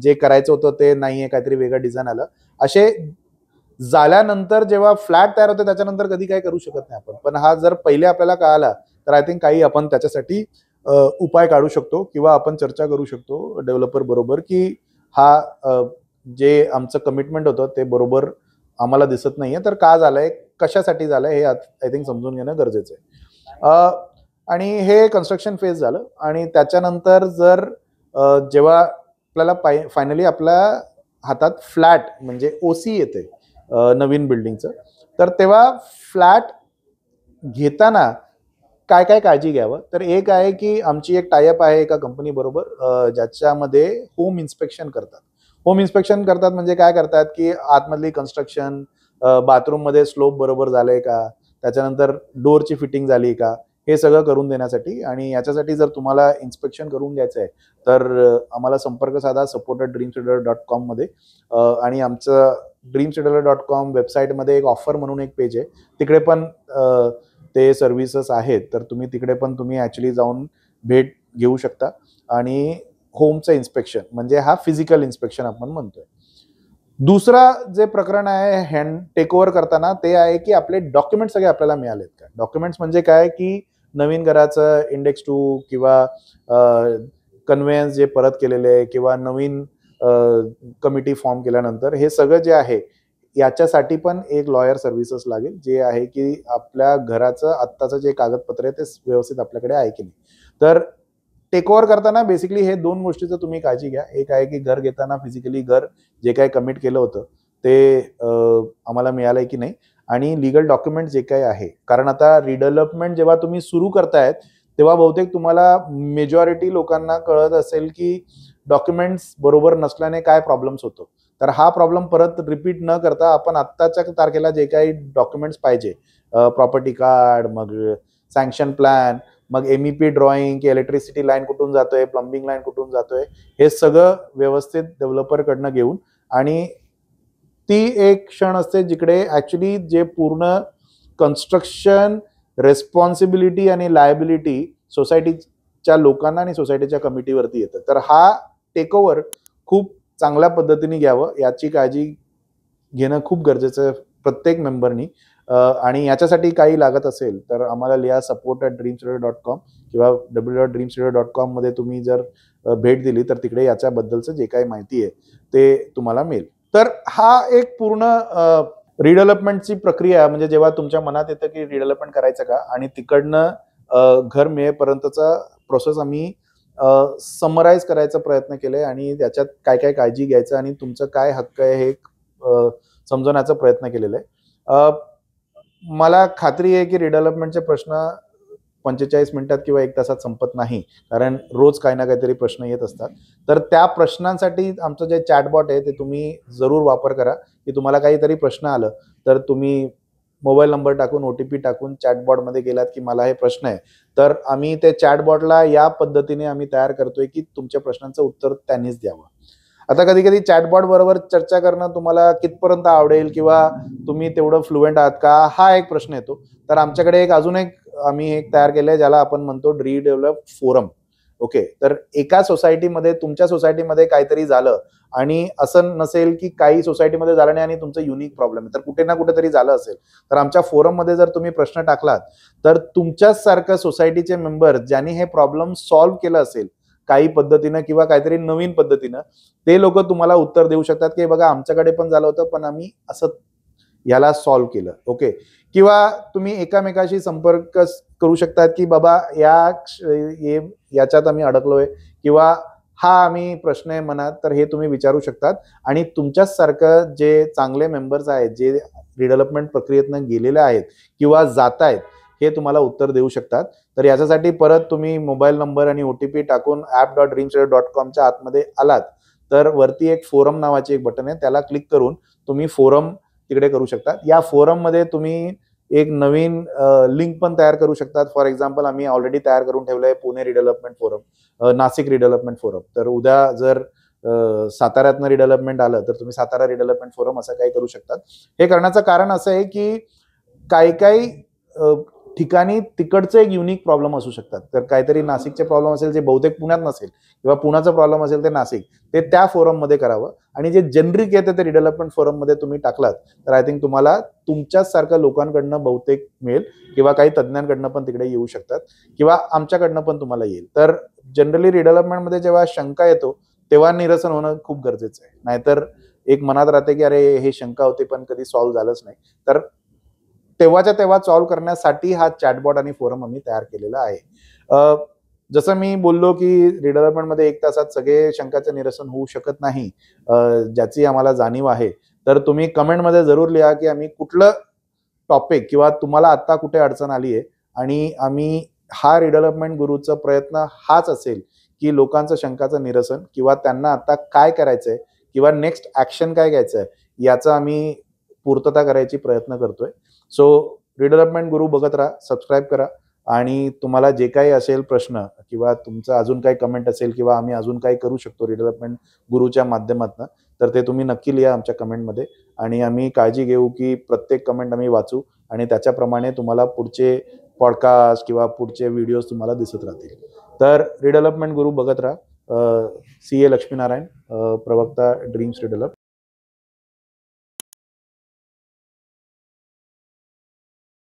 जे करायचं होतं ते नाहीये, काहीतरी वेगळं डिझाईन आलं, असे झाल्यानंतर जेव्हा फ्लॅट तयार होते त्याच्यानंतर कधी काय करू शकत नाही आपण. पण हा जर पहिले आपल्याला कळाला तर आय थिंक काही आपण त्याच्यासाठी उपाय काढू शकतो किंवा आपण चर्चा करू शकतो डेव्हलपर बरोबर की हा जे आमचं कमिटमेंट होतं ते बरोबर आम्हाला दिसत नाहीये, तर का झालंय, कशासाठी झालंय, हे आय थिंक समजून घेणं गरजेचं आहे. आणि हे कन्स्ट्रक्शन फेज झालं आणि त्याच्यानंतर जर जेव्हा आपल्याला फायनली आपल्या हातात फ्लॅट म्हणजे ओसी येते नवीन बिल्डिंगचं, तर तेव्हा फ्लॅट घेताना काय काय काळजी घ्यावं. तर एक आहे की आमची एक टायअप आहे एका कंपनी बरोबर, ज्याच्यामध्ये होम इन्स्पेक्शन करतात. होम इन्स्पेक्शन करतात म्हणजे काय करतात की आतमधली कन्स्ट्रक्शन, बाथरूम मध्ये स्लोप बरोबर झालंय का, त्याच्यानंतर डोअरची फिटिंग झाली का, हे सगळं करून देण्यासाठी. आणि याच्यासाठी जर तुम्हाला इन्स्पेक्शन करून घ्यायचं आहे तर आम्हाला संपर्क साधा support@dreamsreader.com मध्ये. आणि आमचं dreamsettler.com वेबसाईटमध्ये एक ऑफर म्हणून एक पेज आहे, तिकडे पण ते सर्व्हिसेस आहेत, तर तुम्ही तिकडे पण तुम्ही ॲक्च्युली जाऊन भेट घेऊ शकता. आणि होमचं इन्स्पेक्शन म्हणजे हा फिजिकल इन्स्पेक्शन आपण म्हणतोय. दुसरा जे प्रकरण आहे हँड टेक ओव्हर करताना ते आहे की आपले डॉक्युमेंट सगळे आपल्याला मिळालेत का. डॉक्युमेंट्स म्हणजे काय की नवीन घराचं इंडेक्स 2 किंवा कन्व्हेन्स जे परत केलेले आहे किंवा नवीन कमिटी फॉर्म केल्यानंतर हे सगळं जे आहे याच्यासाठी पण एक लॉयर सर्व्हिसेस लागेल, जे आहे की आपल्या घराचं आत्ताचं जे कागदपत्र आहे ते व्यवस्थित आपल्याकडे आहे की नाही. तर टेक ओव्हर करताना बेसिकली हे 2 गोष्टीचं तुम्ही काळजी घ्या. एक आहे की घर घेताना फिजिकली घर जे काही कमिट केलं होतं ते आम्हाला मिळालंय की नाही, आणि लिगल डॉक्युमेंट जे काही आहे. कारण आता रिडेव्हलपमेंट जेव्हा तुम्ही सुरू करतायत तेव्हा बहुतेक तुम्हाला मेजॉरिटी लोकांना कळत असेल की डॉक्युमेंट्स बरोबर नसल्याने काय प्रॉब्लेम्स होतो. तर हा प्रॉब्लेम परत रिपीट न करता आपण आत्ताच्या तारखेला जे काही डॉक्युमेंट्स पाहिजे, प्रॉपर्टी कार्ड, मग सँक्शन प्लॅन, मग MEP ड्रॉइंग, की इलेक्ट्रिसिटी लाईन कुठून जातोय, प्लंबिंग लाईन कुठून जातोय, हे सगळं व्यवस्थित डेव्हलपरकडनं घेऊन. आणि ती एक क्षण असते जिकडे ॲक्च्युली जे पूर्ण कन्स्ट्रक्शन रेस्पॉन्सिबिलिटी आणि लायबिलिटी सोसायटीच्या लोकांना आणि सोसायटीच्या कमिटीवरती येतं. तर हा टेक ओव्हर खूप चांगल्या पद्धतीने घ्यावं याची काळजी घेणं खूप गरजेचं आहे प्रत्येक मेंबरनी. आणि याच्यासाठी काही लागत असेल तर आम्हाला लिहा support@dreamsettler.com किंवा www.dreamsettler.com मध्ये तुम्ही जर भेट दिली तर तिकडे याच्याबद्दलचं जे काही माहिती आहे ते तुम्हाला मिळेल. तर हा एक पूर्ण रिडेव्हलपमेंटची प्रक्रिया, म्हणजे जेव्हा तुमच्या मनात येतं की रिडेव्हलपमेंट करायचं का, आणि तिकडनं घर मिळेपर्यंतचा प्रोसेस आम्ही समराईज करायचा प्रयत्न केले आणि त्याच्यात काय काय काळजी घ्यायचं आणि तुमचं काय हक्क आहे हे समजवण्याचा प्रयत्न केलेला आहे. मला खात्री आहे की रिडेव्हलपमेंटचे प्रश्न 45 मिनिटात किंवा 1 तासात संपत नाही, कारण रोज काही ना काहीतरी प्रश्न येत असतात. तर त्या प्रश्नांसाठी आमचं जे चॅटबॉट आहे ते तुम्ही जरूर वापर करा, की तुम्हाला काहीतरी प्रश्न आलं तर तुम्ही मोबाईल नंबर टाकून OTP टाकून चॅटबॉटमध्ये गेलात की मला हे प्रश्न आहे, तर आम्ही ते चॅटबॉटला या पद्धतीने आम्ही तयार करतोय की तुमच्या प्रश्नांचं उत्तर त्यांनीच द्यावं. आता कधी कधी चॅटबॉट बरोबर चर्चा करणं तुम्हाला कितपर्यंत आवडेल किंवा तुम्ही तेवढं फ्लुएंट आहात का, हा एक प्रश्न येतो. तर आमच्याकडे अजून एक आम्ही एक तयार केलंय ज्याला आपण म्हणतो रिडेव्हलप फोरम. ओके, तर एका सोसायटीमध्ये तुमच्या सोसायटीमध्ये काहीतरी झालं आणि असं नसेल की काही सोसायटीमध्ये झालं नाही आणि तुमचं युनिक प्रॉब्लेम आहे, तर कुठे ना कुठेतरी झालं असेल, तर आमच्या फोरममध्ये जर तुम्ही प्रश्न टाकलात तर तुमच्याच सारखं सोसायटीचे मेंबर ज्यांनी हे प्रॉब्लेम सॉल्व्ह केलं असेल काही पद्धतीनं किंवा काहीतरी नवीन पद्धतीनं, ते लोक तुम्हाला उत्तर देऊ शकतात की बघा आमच्याकडे पण झालं होतं पण आम्ही असं याला सॉल्व्ह केलं. ओके, किंवा तुम्ही एकामेकाशी संपर्क करू शकतात की बाबा याच्यात आम्ही अडकलोय किंवा हा आम्ही प्रश्न आहे मनात, तर हे तुम्ही विचारू शकतात. आणि तुमच्याच सारखं जे चांगले मेंबर्स आहेत जे रिडेव्हलपमेंट प्रक्रियेतनं गेलेले आहेत किंवा जात आहेत, हे तुम्हाला उत्तर देऊ शकतात. तर याच्यासाठी परत तुम्ही मोबाईल नंबर आणि OTP टाकून app.dreamsettler.comच्या आतमध्ये आलात तर वरती एक फोरम नावाची एक बटन आहे, त्याला क्लिक करून तुम्ही फोरम तिकडे करू शकतात. या फोरममध्ये तुम्ही एक नवीन लिंक पण तयार करू शकतात. फॉर एक्झाम्पल आम्ही ऑलरेडी तयार करून ठेवलंय Pune redevelopment forum, Nashik redevelopment forum. तर उद्या जर साताऱ्यातनं रिडेव्हलपमेंट आलं तर तुम्ही सातारा रिडेव्हलपमेंट फोरम असं काही करू शकतात. हे करण्याचं कारण असं आहे की काही काही ठिकाणी तिकडचं एक युनिक प्रॉब्लेम असू शकतात. तर काहीतरी नाशिकचे प्रॉब्लेम असेल जे बहुतेक पुण्यात नसेल किंवा पुण्याचा प्रॉब्लेम असेल ते नाशिक, ते त्या फोरममध्ये करावं. आणि जे जनरिक येते ते रिडेव्हलपमेंट फोरममध्ये तुम्ही टाकलात तर आय थिंक तुम्हाला तुमच्याच सारख्या लोकांकडनं बहुतेक मिळेल किंवा काही तज्ज्ञांकडनं पण तिकडे येऊ शकतात किंवा आमच्याकडनं पण तुम्हाला येईल. तर जनरली रिडेव्हलपमेंटमध्ये जेव्हा शंका येतो तेव्हा निरसन होणं खूप गरजेचं आहे. नाहीतर एक मनात राहते की अरे हे शंका होती पण कधी सॉल्व्ह झालंच नाही. तर तेव्हाच्या तेव्हा सॉल्व्ह करण्यासाठी हा चॅटबॉट आणि फोरम आम्ही तयार केलेला आहे. जसं मी बोललो की रिडेव्हलपमेंटमध्ये 1 तासात सगळे शंकाचं निरसन होऊ शकत नाही, ज्याची आम्हाला जाणीव आहे. तर तुम्ही कमेंटमध्ये जरूर लिहा की आम्ही कुठलं टॉपिक किंवा तुम्हाला आता कुठे अडचण आली आहे, आणि आम्ही हा रिडेव्हलपमेंट गुरुचा प्रयत्न हाच असेल की लोकांचं शंकाचं निरसन किंवा त्यांना आता काय करायचंय किंवा नेक्स्ट ऍक्शन काय घ्यायचं आहे याचं आम्ही पूर्तता करायची प्रयत्न करतोय. सो रिडेव्हलपमेंट गुरु बघत राहा, सबस्क्राईब करा, आणि तुम्हाला जे काही असेल प्रश्न किंवा तुमचं अजून काही कमेंट असेल किंवा आम्ही अजून काही करू शकतो रिडेव्हलपमेंट गुरुच्या माध्यमातून, तर ते तुम्ही नक्की लिहा आमच्या कमेंटमध्ये आणि आम्ही काळजी घेऊ की प्रत्येक कमेंट आम्ही वाचू आणि त्याच्याप्रमाणे तुम्हाला पुढचे पॉडकास्ट किंवा पुढचे व्हिडिओज तुम्हाला दिसत राहतील. तर रिडेव्हलपमेंट गुरु बघत राहा. CA लक्ष्मीनारायण, प्रवक्ता ड्रीम्स रिडेव्हलप.